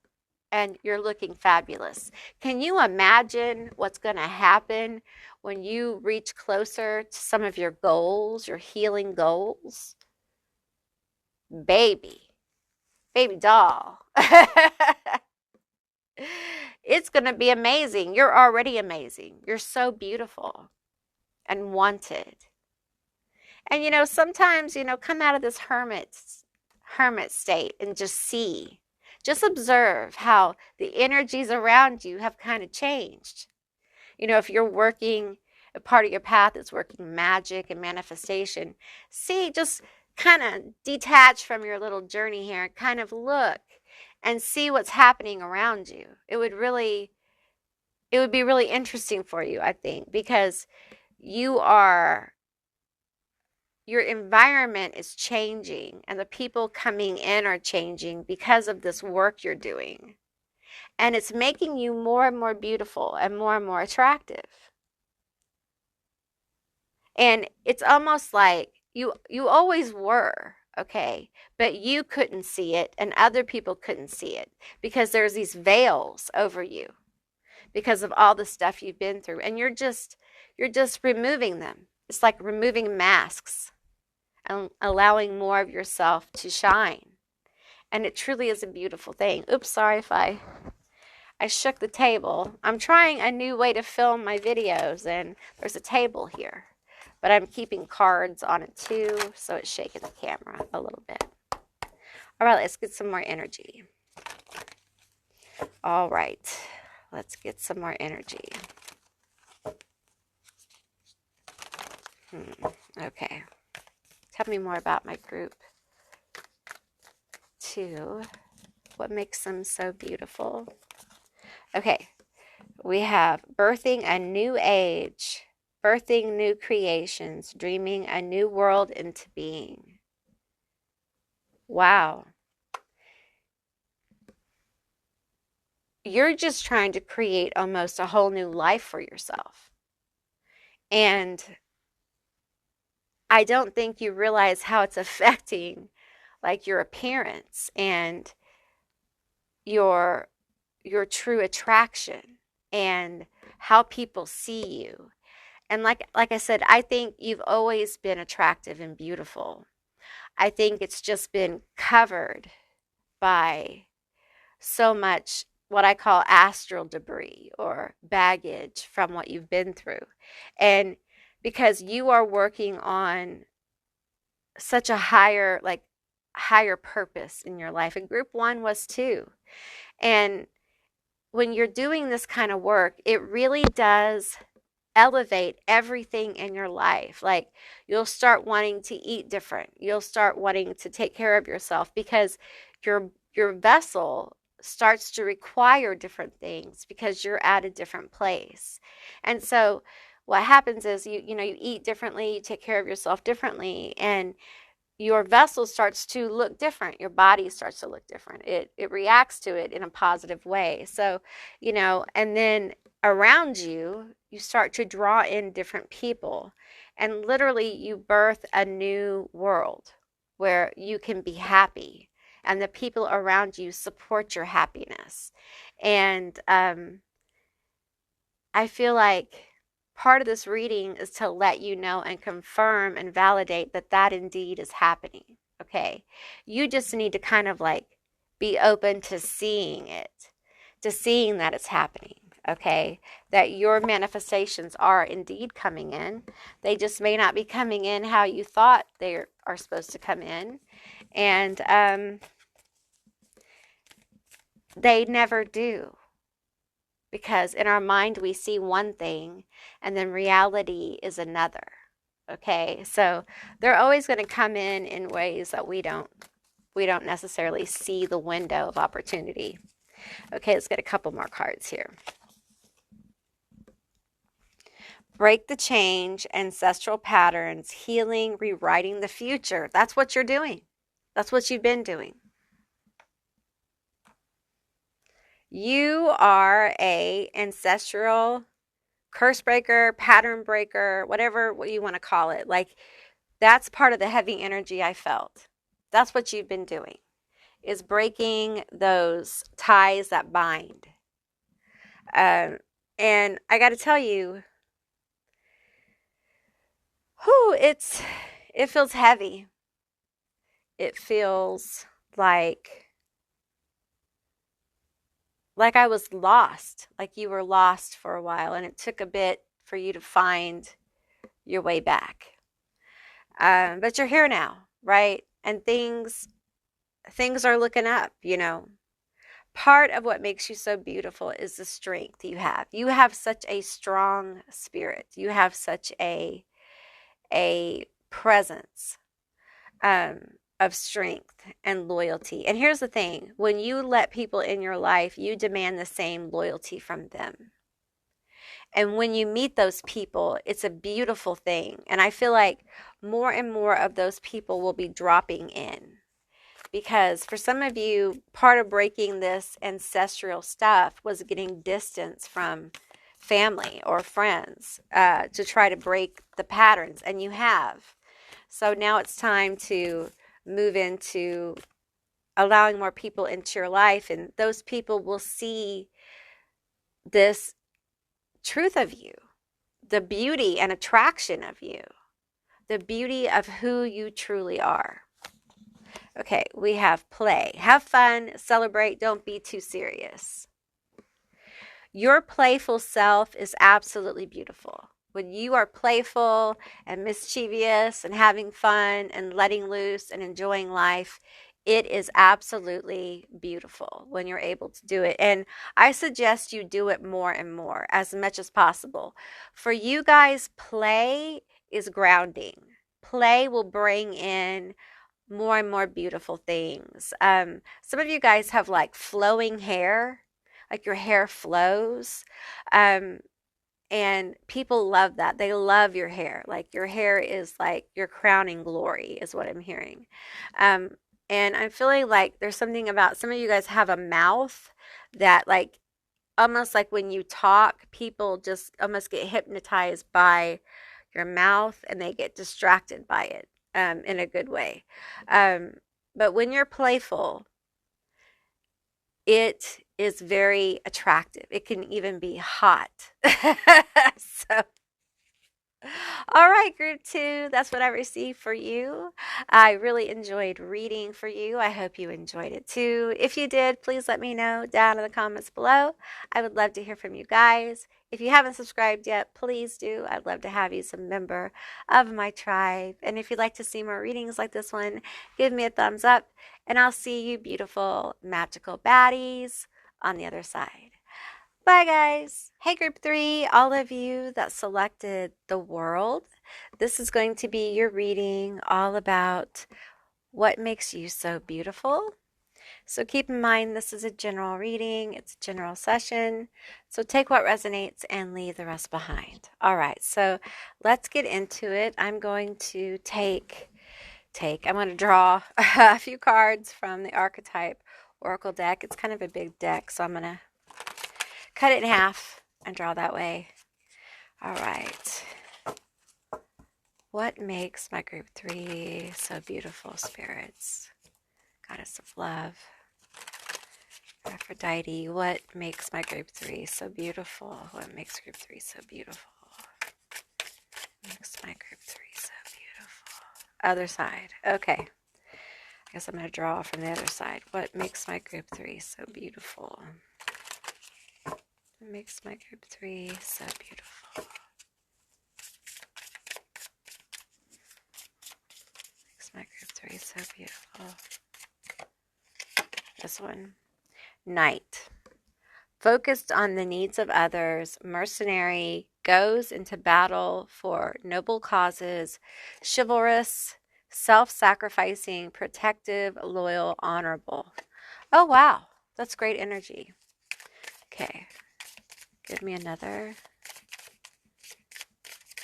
and you're looking fabulous. Can you imagine what's going to happen when you reach closer to some of your goals, your healing goals? Baby doll. It's going to be amazing. You're already amazing. You're so beautiful and wanted. And, you know, sometimes, you know, come out of this hermit state and just see. Just observe how the energies around you have kind of changed. You know, if you're working, a part of your path is working magic and manifestation, see, just kind of detach from your little journey here and kind of look and see what's happening around you. It would be really interesting for you, I think, because your environment is changing and the people coming in are changing because of this work you're doing. And it's making you more and more beautiful and more attractive. And it's almost like you always were, okay, but you couldn't see it and other people couldn't see it because there's these veils over you because of all the stuff you've been through, and you're just removing them. It's like removing masks and allowing more of yourself to shine. And it truly is a beautiful thing. Oops, sorry if I shook the table. I'm trying a new way to film my videos, and there's a table here. But I'm keeping cards on it too, so it's shaking the camera a little bit. All right, let's get some more energy. All right, let's get some more energy. Okay. Tell me more about my group. 2. What makes them so beautiful? Okay. We have birthing a new age, birthing new creations, dreaming a new world into being. Wow. You're just trying to create almost a whole new life for yourself. And I don't think you realize how it's affecting like your appearance and your true attraction and how people see you. And like I said, I think you've always been attractive and beautiful. I think it's just been covered by so much what I call astral debris or baggage from what you've been through. And because you are working on such a higher purpose in your life, and group 1 was too. And when you're doing this kind of work, it really does elevate everything in your life. Like you'll start wanting to eat different. You'll start wanting to take care of yourself because your vessel starts to require different things because you're at a different place. And so what happens is you eat differently, you take care of yourself differently, and your vessel starts to look different. Your body starts to look different. It reacts to it in a positive way. So, and then around you, you start to draw in different people. And literally, you birth a new world where you can be happy. And the people around you support your happiness. And I feel like part of this reading is to let you know and confirm and validate that indeed is happening. Okay. You just need to kind of like be open to seeing it, to seeing that it's happening. Okay. That your manifestations are indeed coming in. They just may not be coming in how you thought they are supposed to come in. And they never do. Because in our mind, we see one thing and then reality is another. Okay, so they're always going to come in ways that we don't necessarily see the window of opportunity. Okay, let's get a couple more cards here. Break the change, ancestral patterns, healing, rewriting the future. That's what you're doing. That's what you've been doing. You are a ancestral curse breaker, pattern breaker, whatever you want to call it. Like that's part of the heavy energy I felt. That's what you've been doing, is breaking those ties that bind. And I got to tell you, it feels heavy. It feels like I was lost, like you were lost for a while, and it took a bit for you to find your way back. But you're here now, right? And things are looking up, Part of what makes you so beautiful is the strength you have. You have such a strong spirit. You have such a presence. um, of strength and loyalty. And here's the thing, when you let people in your life, you demand the same loyalty from them. And when you meet those people, it's a beautiful thing. And I feel like more and more of those people will be dropping in. Because for some of you, part of breaking this ancestral stuff was getting distance from family or friends to try to break the patterns. And you have. So now it's time to move into allowing more people into your life. And those people will see this truth of you, the beauty and attraction of you, the beauty of who you truly are. Okay, we have play. Have fun, celebrate, don't be too serious. Your playful self is absolutely beautiful. When you are playful and mischievous and having fun and letting loose and enjoying life, it is absolutely beautiful when you're able to do it. And I suggest you do it more and more, as much as possible. For you guys, play is grounding. Play will bring in more and more beautiful things. Some of you guys have like flowing hair, like your hair flows. Um, and people love that. They love your hair. Like your hair is like your crowning glory, is what I'm hearing. Um, and I'm feeling like there's something about some of you guys have a mouth that, like, almost like when you talk, people just almost get hypnotized by your mouth and they get distracted by it in a good way. Um, but when you're playful, it is very attractive. It can even be hot. So all right, group two, that's what I received for you. I really enjoyed reading for you. I hope you enjoyed it too. If you did, please let me know down in the comments below. I would love to hear from you guys. If you haven't subscribed yet, please do. I'd love to have you as a member of my tribe. And if you'd like to see more readings like this one, give me a thumbs up. And I'll see you beautiful, magical baddies on the other side. Bye, guys. Hey, group three, all of you that selected the world. This is going to be your reading all about what makes you so beautiful. So keep in mind, this is a general reading. It's a general session. So take what resonates and leave the rest behind. All right, so let's get into it. I'm going to I'm going to draw a few cards from the Archetype Oracle deck. It's kind of a big deck, so I'm going to cut it in half and draw that way. All right. What makes my group three so beautiful, spirits? Goddess of love. Aphrodite, what makes my group three so beautiful? What makes group three so beautiful? Makes my group three so beautiful. Other side. Okay. I guess I'm going to draw from the other side. What makes my group three so beautiful? What makes my group three so beautiful? Makes my group three so beautiful. This one. Knight. Focused on the needs of others, mercenary, goes into battle for noble causes, chivalrous, self-sacrificing, protective, loyal, honorable. Oh, wow. That's great energy. Okay. Give me another.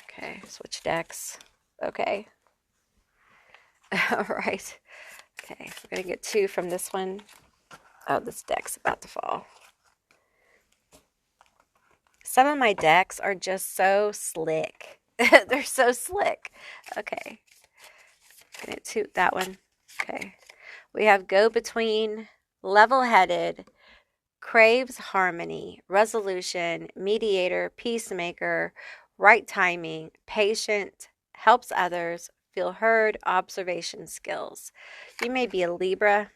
Okay. Switch decks. Okay. All right. Okay. We're going to get two from this one. Oh, this deck's about to fall. Some of my decks are just so slick. They're so slick. Okay. Gonna toot that one. Okay. We have go between, level-headed, craves harmony, resolution, mediator, peacemaker, right timing, patient, helps others, feel heard, observation skills. You may be a Libra.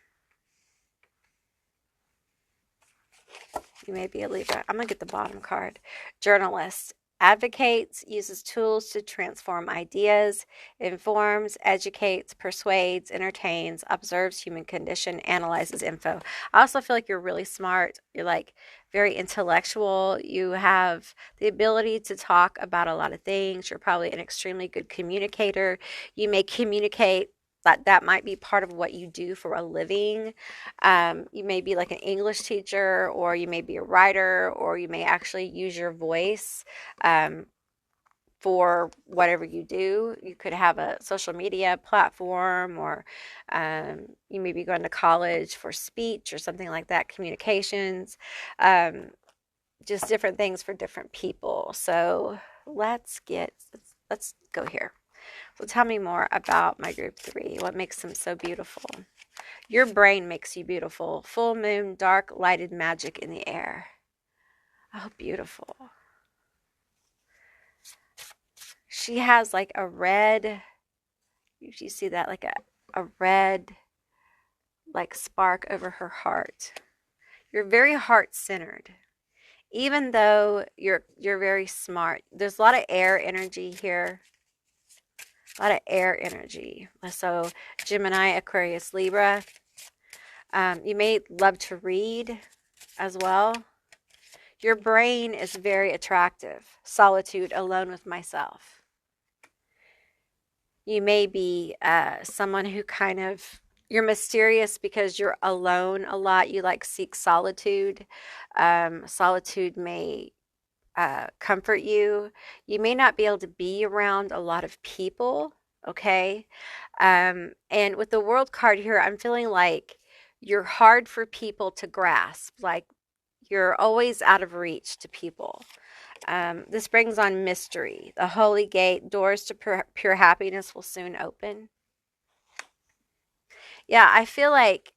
You may be a Libra. I'm going to get the bottom card. Journalist. Advocates, uses tools to transform ideas, informs, educates, persuades, entertains, observes human condition, analyzes info. I also feel like you're really smart. You're like very intellectual. You have the ability to talk about a lot of things. You're probably an extremely good communicator. You may communicate that might be part of what you do for a living. You may be like an English teacher, or you may be a writer, or you may actually use your voice for whatever you do. You could have a social media platform, or you may be going to college for speech or something like that, communications, just different things for different people. So let's go here. So tell me more about my group 3. What makes them so beautiful? Your brain makes you beautiful. Full moon, dark, lighted magic in the air. Oh, beautiful. She has like a red, you see that, like a red like spark over her heart. You're very heart-centered. Even though you're very smart. There's a lot of air energy here. A lot of air energy. So Gemini, Aquarius, Libra. You may love to read as well. Your brain is very attractive. Solitude, alone with myself. You may be someone who kind of, you're mysterious because you're alone a lot. You like seek solitude. Solitude may comfort you. You may not be able to be around a lot of people, okay? And with the World card here, I'm feeling like you're hard for people to grasp. Like you're always out of reach to people. This brings on mystery. The Holy Gate, doors to pure happiness will soon open. Yeah, I feel like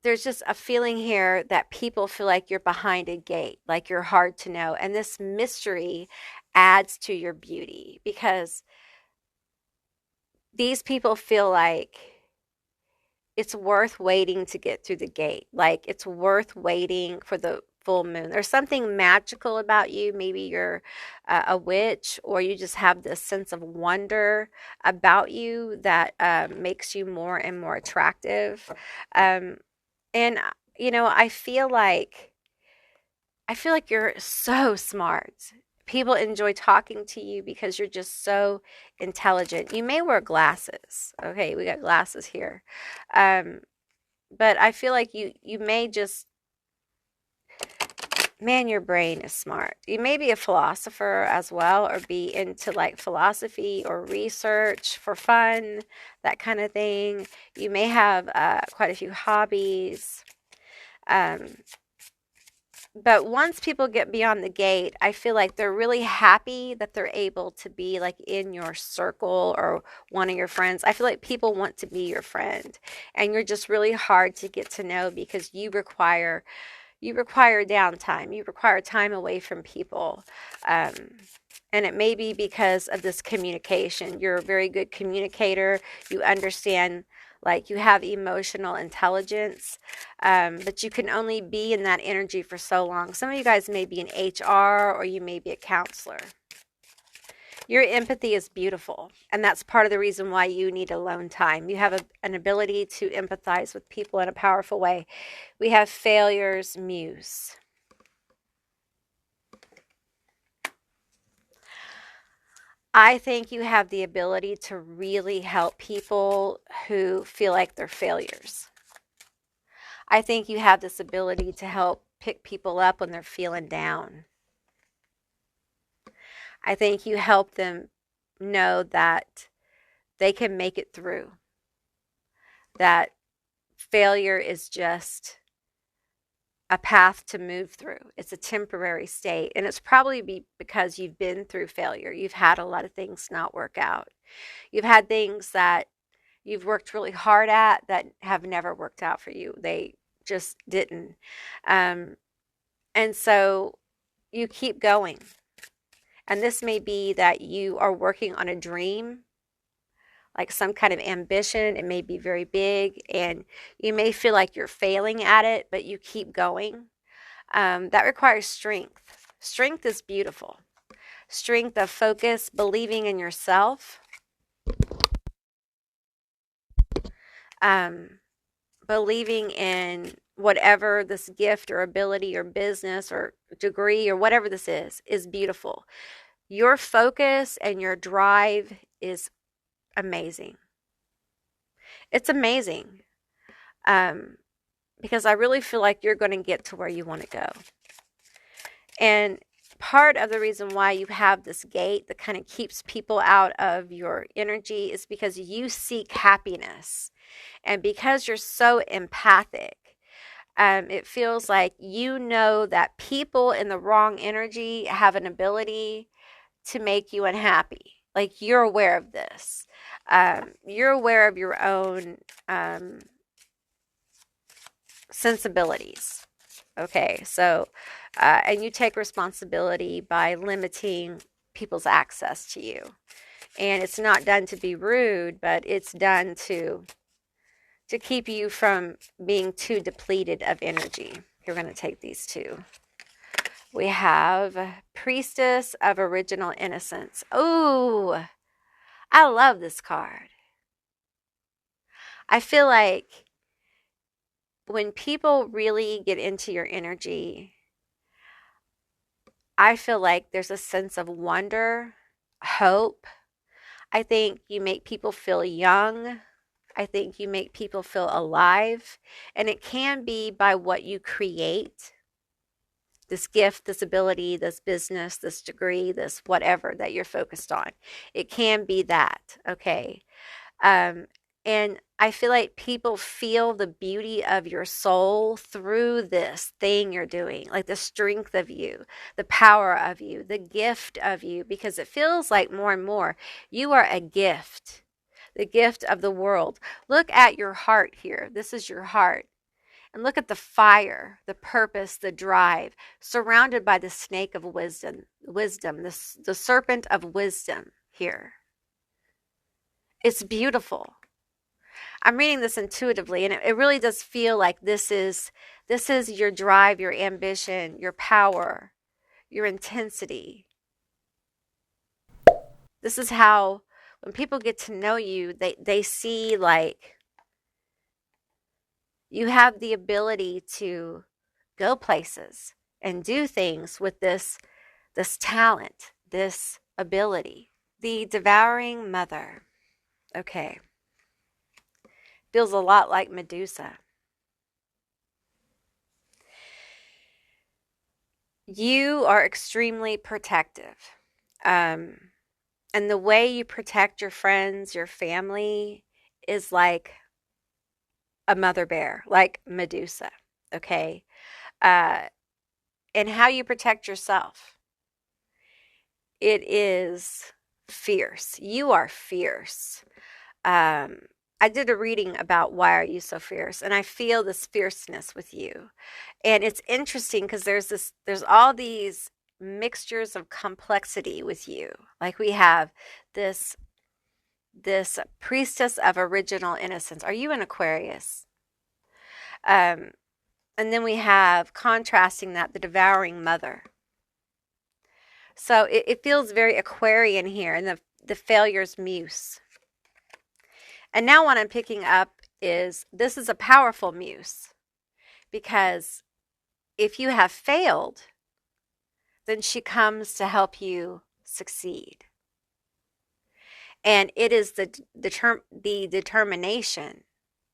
there's just a feeling here that people feel like you're behind a gate, like you're hard to know. And this mystery adds to your beauty because these people feel like it's worth waiting to get through the gate. Like it's worth waiting for the full moon. There's something magical about you. Maybe you're a witch, or you just have this sense of wonder about you that makes you more and more attractive. And you know, I feel like you're so smart. People enjoy talking to you because you're just so intelligent. You may wear glasses. Okay, we got glasses here. Um, but I feel like you may just, man, your brain is smart. You may be a philosopher as well, or be into like philosophy or research for fun, that kind of thing. You may have quite a few hobbies. Um, But once people get beyond the gate, I feel like they're really happy that they're able to be like in your circle or one of your friends. I feel like people want to be your friend, and you're just really hard to get to know because you require downtime. You require time away from people. Um, and it may be because of this communication. You're a very good communicator. You understand, like you have emotional intelligence, but you can only be in that energy for so long. Some of you guys may be in HR, or you may be a counselor. Your empathy is beautiful, and that's part of the reason why you need alone time. You have an ability to empathize with people in a powerful way. We have Failures, Muse. I think you have the ability to really help people who feel like they're failures. I think you have this ability to help pick people up when they're feeling down. I think you help them know that they can make it through, that failure is just a path to move through. It's a temporary state, and it's probably because you've been through failure. You've had a lot of things not work out. You've had things that you've worked really hard at that have never worked out for you. They just didn't. And so you keep going. And this may be that you are working on a dream, like some kind of ambition. It may be very big, and you may feel like you're failing at it, but you keep going. That requires strength. Strength is beautiful. Strength of focus, believing in yourself, believing in whatever this gift or ability or business or degree or whatever this is beautiful. Your focus and your drive is amazing. It's amazing. Because I really feel like you're going to get to where you want to go. And part of the reason why you have this gate that kind of keeps people out of your energy is because you seek happiness. And because you're so empathic, it feels like you know that people in the wrong energy have an ability to make you unhappy. Like you're aware of this. You're aware of your own sensibilities. Okay, so, and you take responsibility by limiting people's access to you. And it's not done to be rude, but it's done to keep you from being too depleted of energy. You're going to take these two. We have Priestess of Original Innocence. Oh, I love this card. I feel like when people really get into your energy, I feel like there's a sense of wonder, hope. I think you make people feel young. I think you make people feel alive. And it can be by what you create, this gift, this ability, this business, this degree, this whatever that you're focused on. It can be that, okay? Um, and I feel like people feel the beauty of your soul through this thing you're doing, like the strength of you, the power of you, the gift of you, because it feels like more and more you are a gift, the gift of the world. Look at your heart here. This is your heart. And look at the fire, the purpose, the drive, surrounded by the snake of wisdom, the serpent of wisdom here. It's beautiful. I'm reading this intuitively, and it really does feel like this is your drive, your ambition, your power, your intensity. This is how, when people get to know you, they see like you have the ability to go places and do things with this talent, this ability. The devouring mother. Okay. Feels a lot like Medusa. You are extremely protective. And the way you protect your friends, your family, is like a mother bear, like Medusa. Okay. And how you protect yourself, it is fierce. You are fierce. I did a reading about why are you so fierce, and I feel this fierceness with you. And it's interesting because there's all these mixtures of complexity with you. Like we have this priestess of original innocence. Are you an Aquarius? And then we have contrasting that, the devouring mother. So it feels very Aquarian here, and the failure's muse. And now what I'm picking up is this is a powerful muse, because if you have failed, then she comes to help you succeed. And it is the determination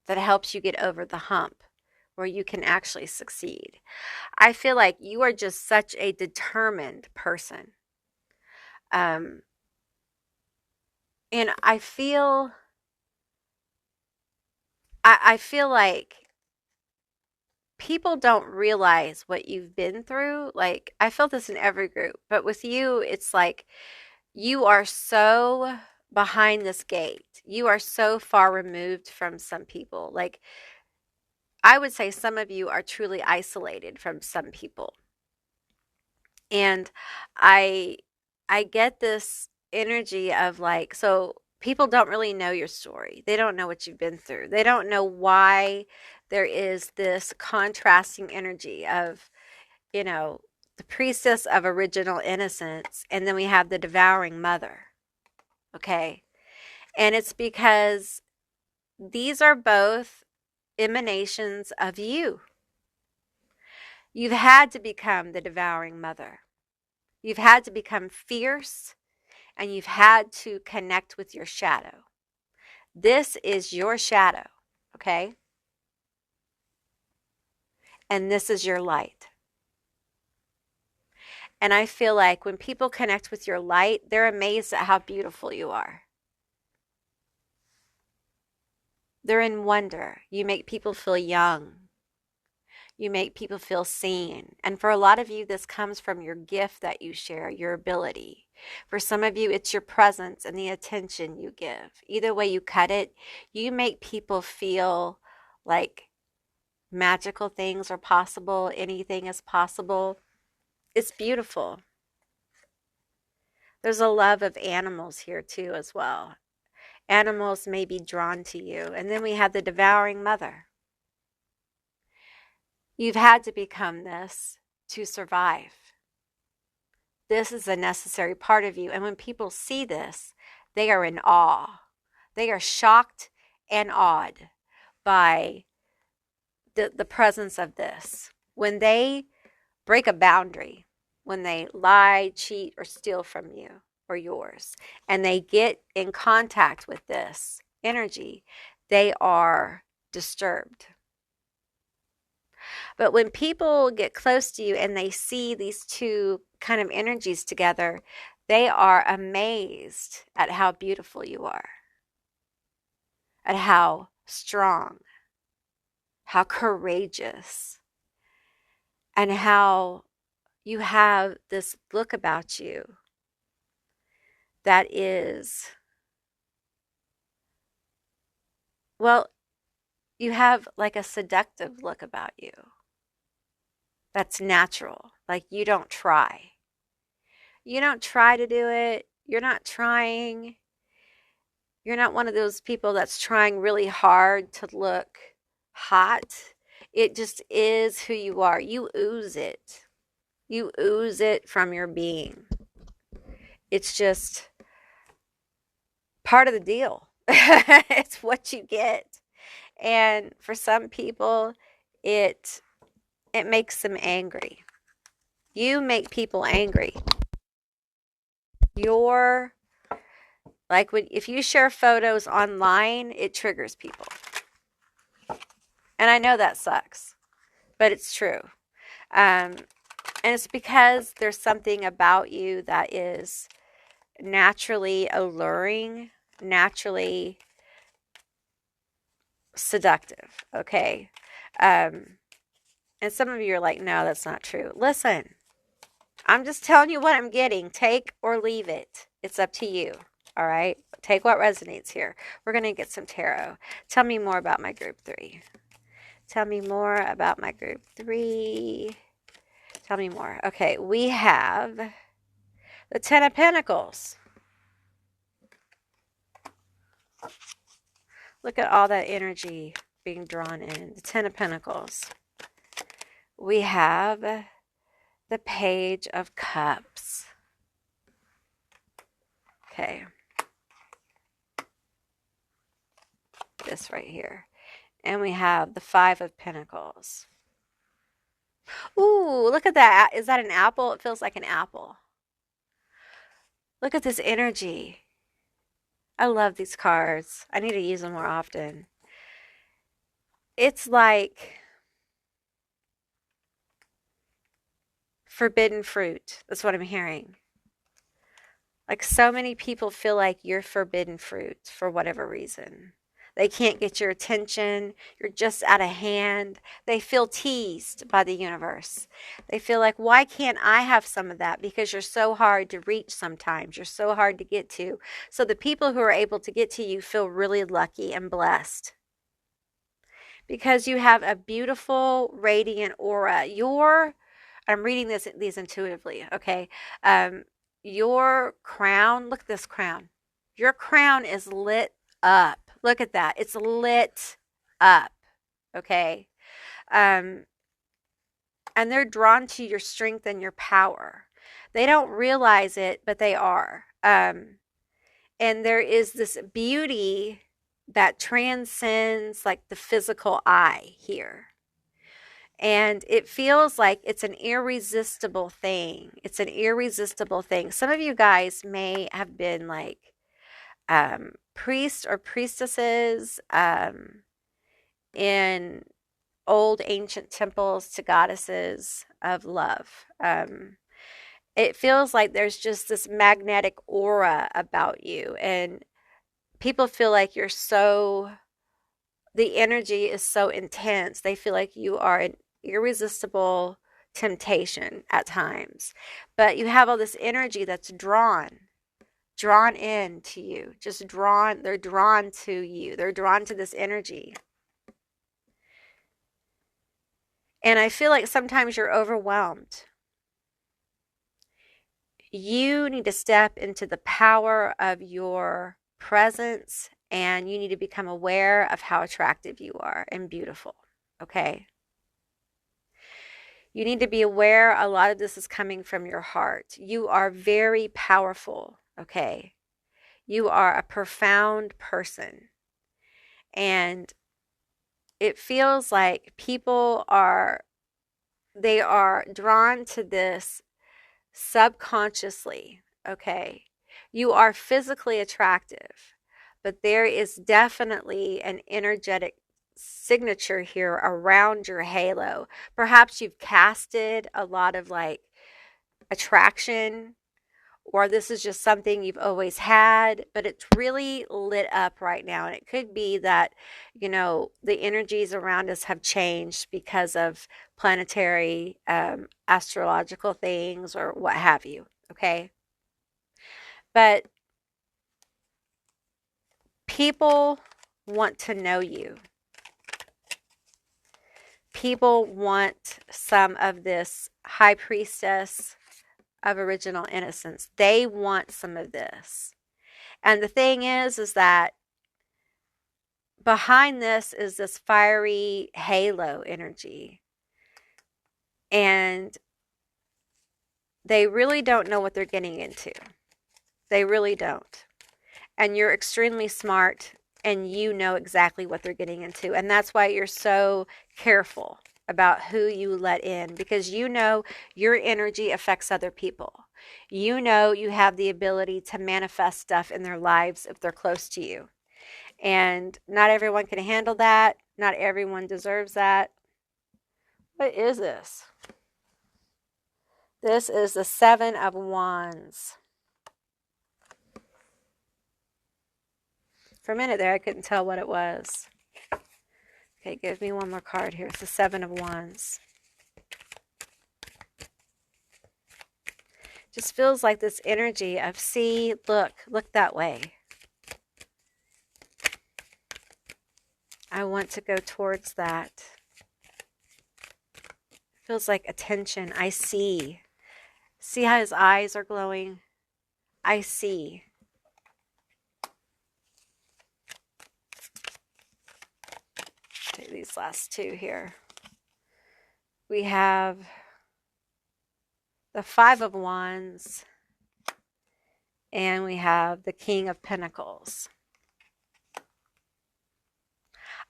that helps you get over the hump where you can actually succeed. I feel like you are just such a determined person. And I feel like people don't realize what you've been through. Like, I felt this in every group, but with you, it's like you are so behind this gate. You are so far removed from some people. Like, I would say some of you are truly isolated from some people. And I get this energy of like, so people don't really know your story. They don't know what you've been through. They don't know why there is this contrasting energy of, the priestess of original innocence, and then we have the devouring mother. Okay. And it's because these are both emanations of you. You've had to become the devouring mother. You've had to become fierce, and you've had to connect with your shadow. This is your shadow, okay? And this is your light. And I feel like when people connect with your light, they're amazed at how beautiful you are. They're in wonder. You make people feel young. You make people feel seen. And for a lot of you, this comes from your gift that you share, your ability. For some of you, it's your presence and the attention you give. Either way you cut it, you make people feel like magical things are possible, anything is possible. It's beautiful. There's a love of animals here too as well. Animals may be drawn to you. And then we have the devouring mother. You've had to become this to survive. This is a necessary part of you. And when people see this, they are in awe. They are shocked and awed by the presence of this. When they break a boundary, when they lie, cheat, or steal from you or yours, and they get in contact with this energy, they are disturbed. But when people get close to you and they see these two kind of energies together, they are amazed at how beautiful you are, at how strong, how courageous, and how you have this look about you that is, well, you have like a seductive look about you. That's natural. Like you don't try. You don't try to do it. You're not trying. You're not one of those people that's trying really hard to look hot. It just is who you are. You ooze it. You ooze it from your being. It's just part of the deal. It's what you get. And for some people, it makes them angry. You make people angry. You're like if you share photos online, it triggers people. And I know that sucks, but it's true. And it's because there's something about you that is naturally alluring, naturally seductive, okay? And some of you are like, no, that's not true. Listen, I'm just telling you what I'm getting. Take or leave it. It's up to you, all right? Take what resonates here. We're going to get some tarot. Tell me more about my group 3. Tell me more about my group 3. Tell me more. Okay, we have the 10 of Pentacles. Look at all that energy being drawn in. The 10 of Pentacles. We have the Page of Cups. Okay. This right here. And we have the 5 of Pentacles. Ooh, look at that. Is that an apple? It feels like an apple. Look at this energy. I love these cards. I need to use them more often. It's like forbidden fruit. That's what I'm hearing. Like so many people feel like you're forbidden fruit for whatever reason. They can't get your attention. You're just out of hand. They feel teased by the universe. They feel like, why can't I have some of that? Because you're so hard to reach sometimes. You're so hard to get to. So the people who are able to get to you feel really lucky and blessed. Because you have a beautiful, radiant aura. I'm reading these intuitively, okay? Your crown, look at this crown. Your crown is lit up. Look at that. It's lit up, okay? And they're drawn to your strength and your power. They don't realize it, but they are. And there is this beauty that transcends like the physical eye here. And it feels like it's an irresistible thing. It's an irresistible thing. Some of you guys may have been like priests or priestesses in old ancient temples to goddesses of love. It feels like there's just this magnetic aura about you, and people feel like the energy is so intense. They feel like you are an irresistible temptation at times, but you have all this energy that's drawn in to you, they're drawn to you, they're drawn to this energy. And I feel like sometimes you're overwhelmed. You need to step into the power of your presence, and you need to become aware of how attractive you are and beautiful. Okay? You need to be aware a lot of this is coming from your heart. You are very powerful. Okay? You are a profound person. And it feels like they are drawn to this subconsciously. Okay. You are physically attractive, but there is definitely an energetic signature here around your halo. Perhaps you've casted a lot of like attraction, or this is just something you've always had, but it's really lit up right now. And it could be that, the energies around us have changed because of planetary, astrological things or what have you. Okay. But people want to know you. People want some of this high priestess of original innocence. They want some of this. And the thing is that behind this is this fiery halo energy. And they really don't know what they're getting into. They really don't. And you're extremely smart, and you know exactly what they're getting into. And that's why you're so careful about who you let in, because you know your energy affects other people. You know you have the ability to manifest stuff in their lives if they're close to you. And not everyone can handle that. Not everyone deserves that. What is this? This is the Seven of Wands. For a minute there, I couldn't tell what it was. Okay, give me one more card here. It's the Seven of Wands. Just feels like this energy of, see, look that way. I want to go towards that. Feels like attention. I see. See how his eyes are glowing? I see. Take these last two here. We have the Five of Wands, and we have the King of Pentacles.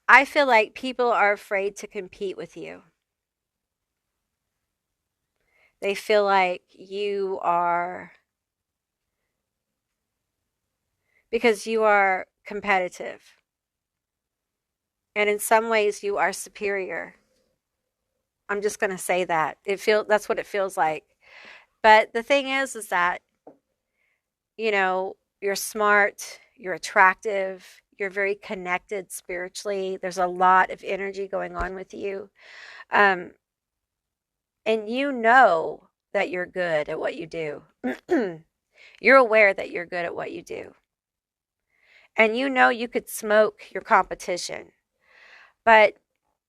I feel like people are afraid to compete with you. They feel like you are, because you are competitive. And in some ways you are superior. I'm just going to say that. That's what it feels like. But the thing is that, you're smart, you're attractive, you're very connected spiritually. There's a lot of energy going on with you. And you know that you're good at what you do. You're aware that you're good at what you do. And you could smoke your competition. But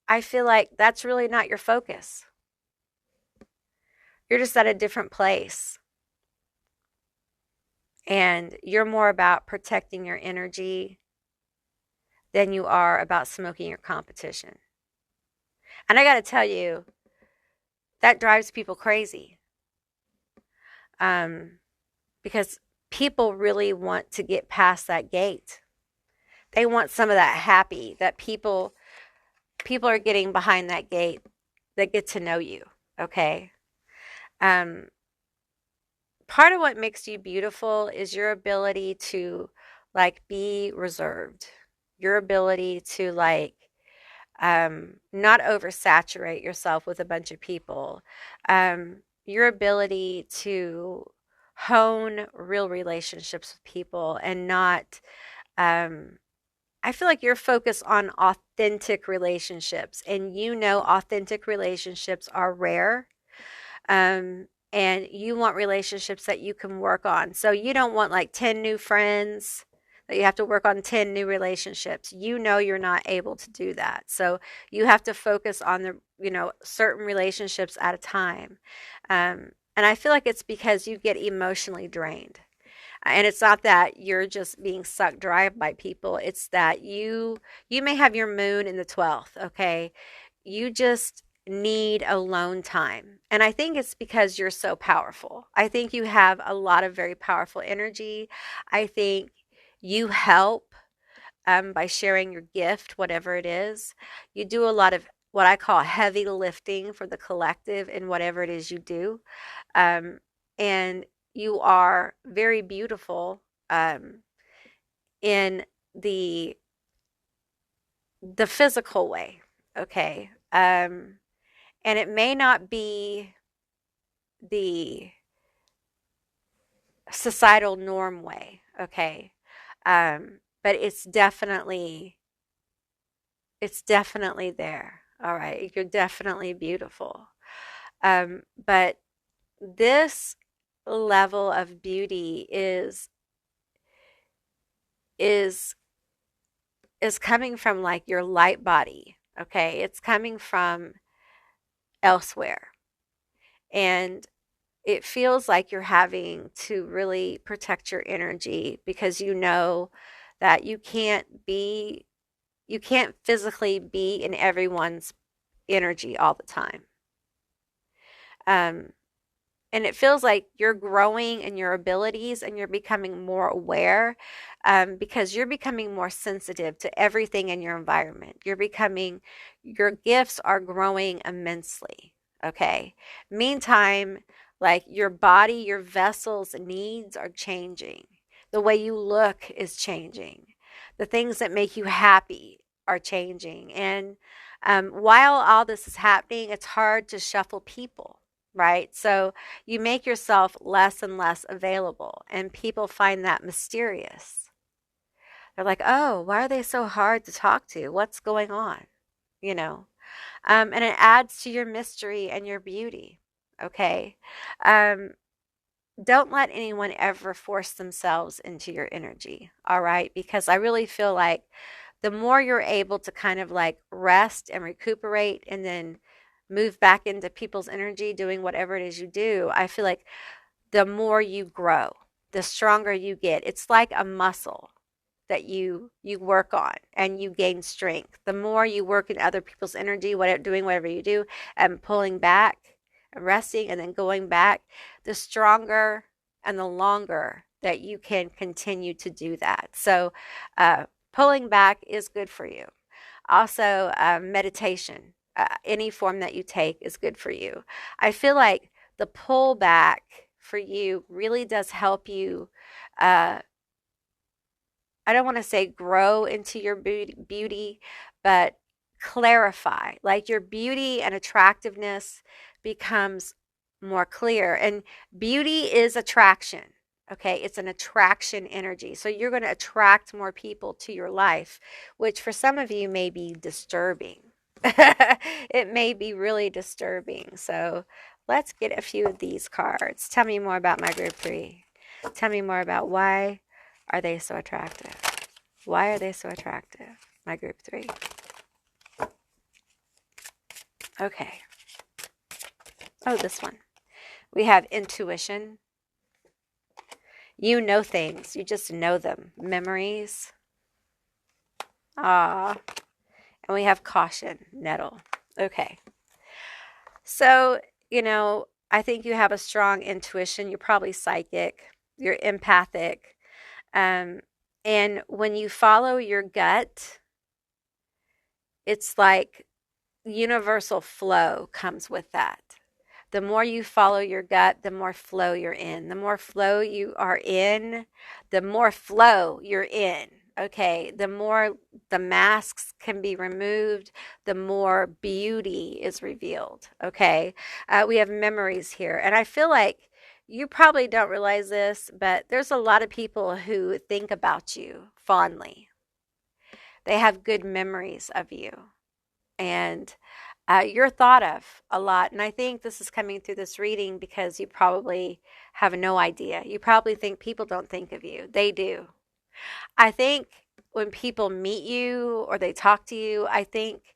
I feel like that's really not your focus. You're just at a different place. And you're more about protecting your energy than you are about smoking your competition. And I got to tell you, that drives people crazy. Because people really want to get past that gate. They want some of that happy, that people are getting behind that gate that get to know you, okay? Part of what makes you beautiful is your ability to like be reserved. Your ability to like not oversaturate yourself with a bunch of people. Your ability to hone real relationships with people and not, um, I feel like you're focused on authentic relationships, and you know authentic relationships are rare. And you want relationships that you can work on. So you don't want like 10 new friends that you have to work on 10 new relationships. You know you're not able to do that. So you have to focus on the, certain relationships at a time. And I feel like it's because you get emotionally drained. And it's not that you're just being sucked dry by people. It's that you may have your moon in the 12th, okay? You just need alone time. And I think it's because you're so powerful. I think you have a lot of very powerful energy. I think you help by sharing your gift, whatever it is. You do a lot of what I call heavy lifting for the collective in whatever it is you do. Um, and you are very beautiful in the physical way, okay? And it may not be the societal norm way, okay? But it's definitely there. All right, you're definitely beautiful. But this level of beauty is is coming from like your light body, okay? It's coming from elsewhere. And it feels like you're having to really protect your energy because you know that you can't physically be in everyone's energy all the time. Um, and it feels like you're growing in your abilities and you're becoming more aware because you're becoming more sensitive to everything in your environment. Your gifts are growing immensely. Okay. Meantime, like your body, your vessels needs are changing. The way you look is changing. The things that make you happy are changing. And while all this is happening, it's hard to shuffle people, right? So you make yourself less and less available, and people find that mysterious. They're like, oh, why are they so hard to talk to? What's going on? You know? And it adds to your mystery and your beauty. Okay. Um, don't let anyone ever force themselves into your energy. All right. Because I really feel like the more you're able to kind of like rest and recuperate and then move back into people's energy doing whatever it is you do, I feel like the more you grow, the stronger you get. It's like a muscle that you work on and you gain strength. The more you work in other people's energy, doing whatever you do, and pulling back and resting and then going back, the stronger and the longer that you can continue to do that. So, pulling back is good for you. Also, meditation, any form that you take is good for you. I feel like the pull back for you really does help you. I don't want to say grow into your beauty, but clarify. Like your beauty and attractiveness becomes more clear. And beauty is attraction. Okay, it's an attraction energy. So you're going to attract more people to your life, which for some of you may be disturbing. It may be really disturbing. So let's get a few of these cards. Tell me more about my group 3. Tell me more about why are they so attractive? Why are they so attractive? My group 3. Okay. Oh, this one. We have intuition. You know things. You just know them. Memories. Ah. And we have caution, nettle. Okay. So, I think you have a strong intuition. You're probably psychic. You're empathic. And when you follow your gut, it's like universal flow comes with that. The more you follow your gut, the more flow you're in. The more flow you are in, the more flow you're in. Okay, the more the masks can be removed, the more beauty is revealed. Okay, we have memories here. And I feel like you probably don't realize this, but there's a lot of people who think about you fondly. They have good memories of you. And you're thought of a lot. And I think this is coming through this reading because you probably have no idea. You probably think people don't think of you. They do. I think when people meet you or they talk to you, I think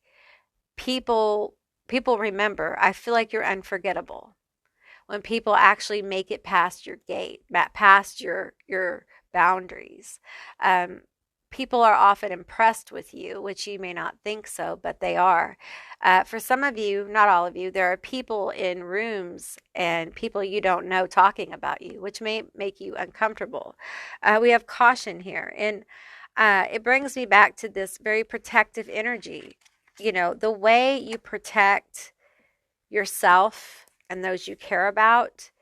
people people remember. I feel like you're unforgettable when people actually make it past your gate, past your boundaries. Um, People are often impressed with you, which you may not think so, but they are. For some of you, not all of you, there are people in rooms and people you don't know talking about you, which may make you uncomfortable. We have caution here, and it brings me back to this very protective energy. You know, the way you protect yourself and those you care about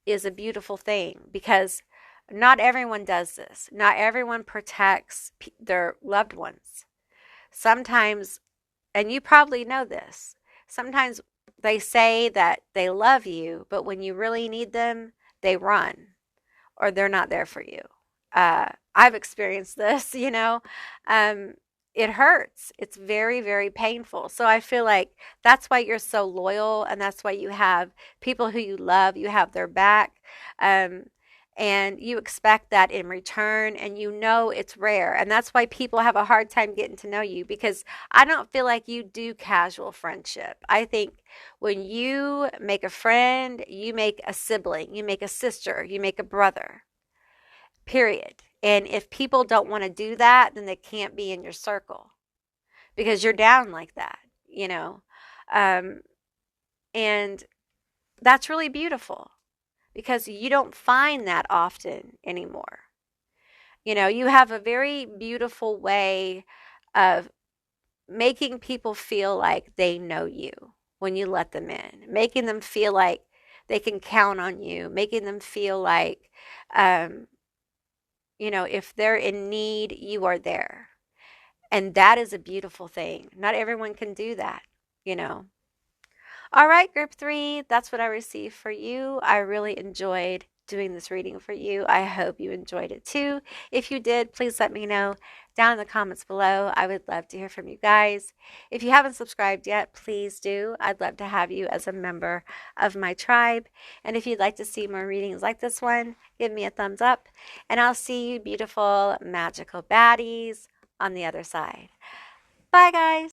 is a beautiful thing because not everyone does this. Not everyone protects their loved ones. Sometimes, and you probably know this, sometimes they say that they love you, but when you really need them, they run or they're not there for you. I've experienced this, you know. Um, it hurts. It's very, very painful. So I feel like that's why you're so loyal, and that's why you have people who you love, you have their back. Um, and you expect that in return, and you know it's rare. And that's why people have a hard time getting to know you because I don't feel like you do casual friendship. I think when you make a friend, you make a sibling, you make a sister, you make a brother, period. And if people don't want to do that, then they can't be in your circle because you're down like that, you know. Um, and that's really beautiful because you don't find that often anymore. You know, you have a very beautiful way of making people feel like they know you when you let them in, making them feel like they can count on you, making them feel like, um, you know, if they're in need, you are there. And that is a beautiful thing. Not everyone can do that, you know. All right, group three, that's what I received for you. I really enjoyed doing this reading for you. I hope you enjoyed it too. If you did, please let me know down in the comments below. I would love to hear from you guys. If you haven't subscribed yet, please do. I'd love to have you as a member of my tribe. And if you'd like to see more readings like this one, give me a thumbs up. And I'll see you beautiful, magical baddies on the other side. Bye, guys.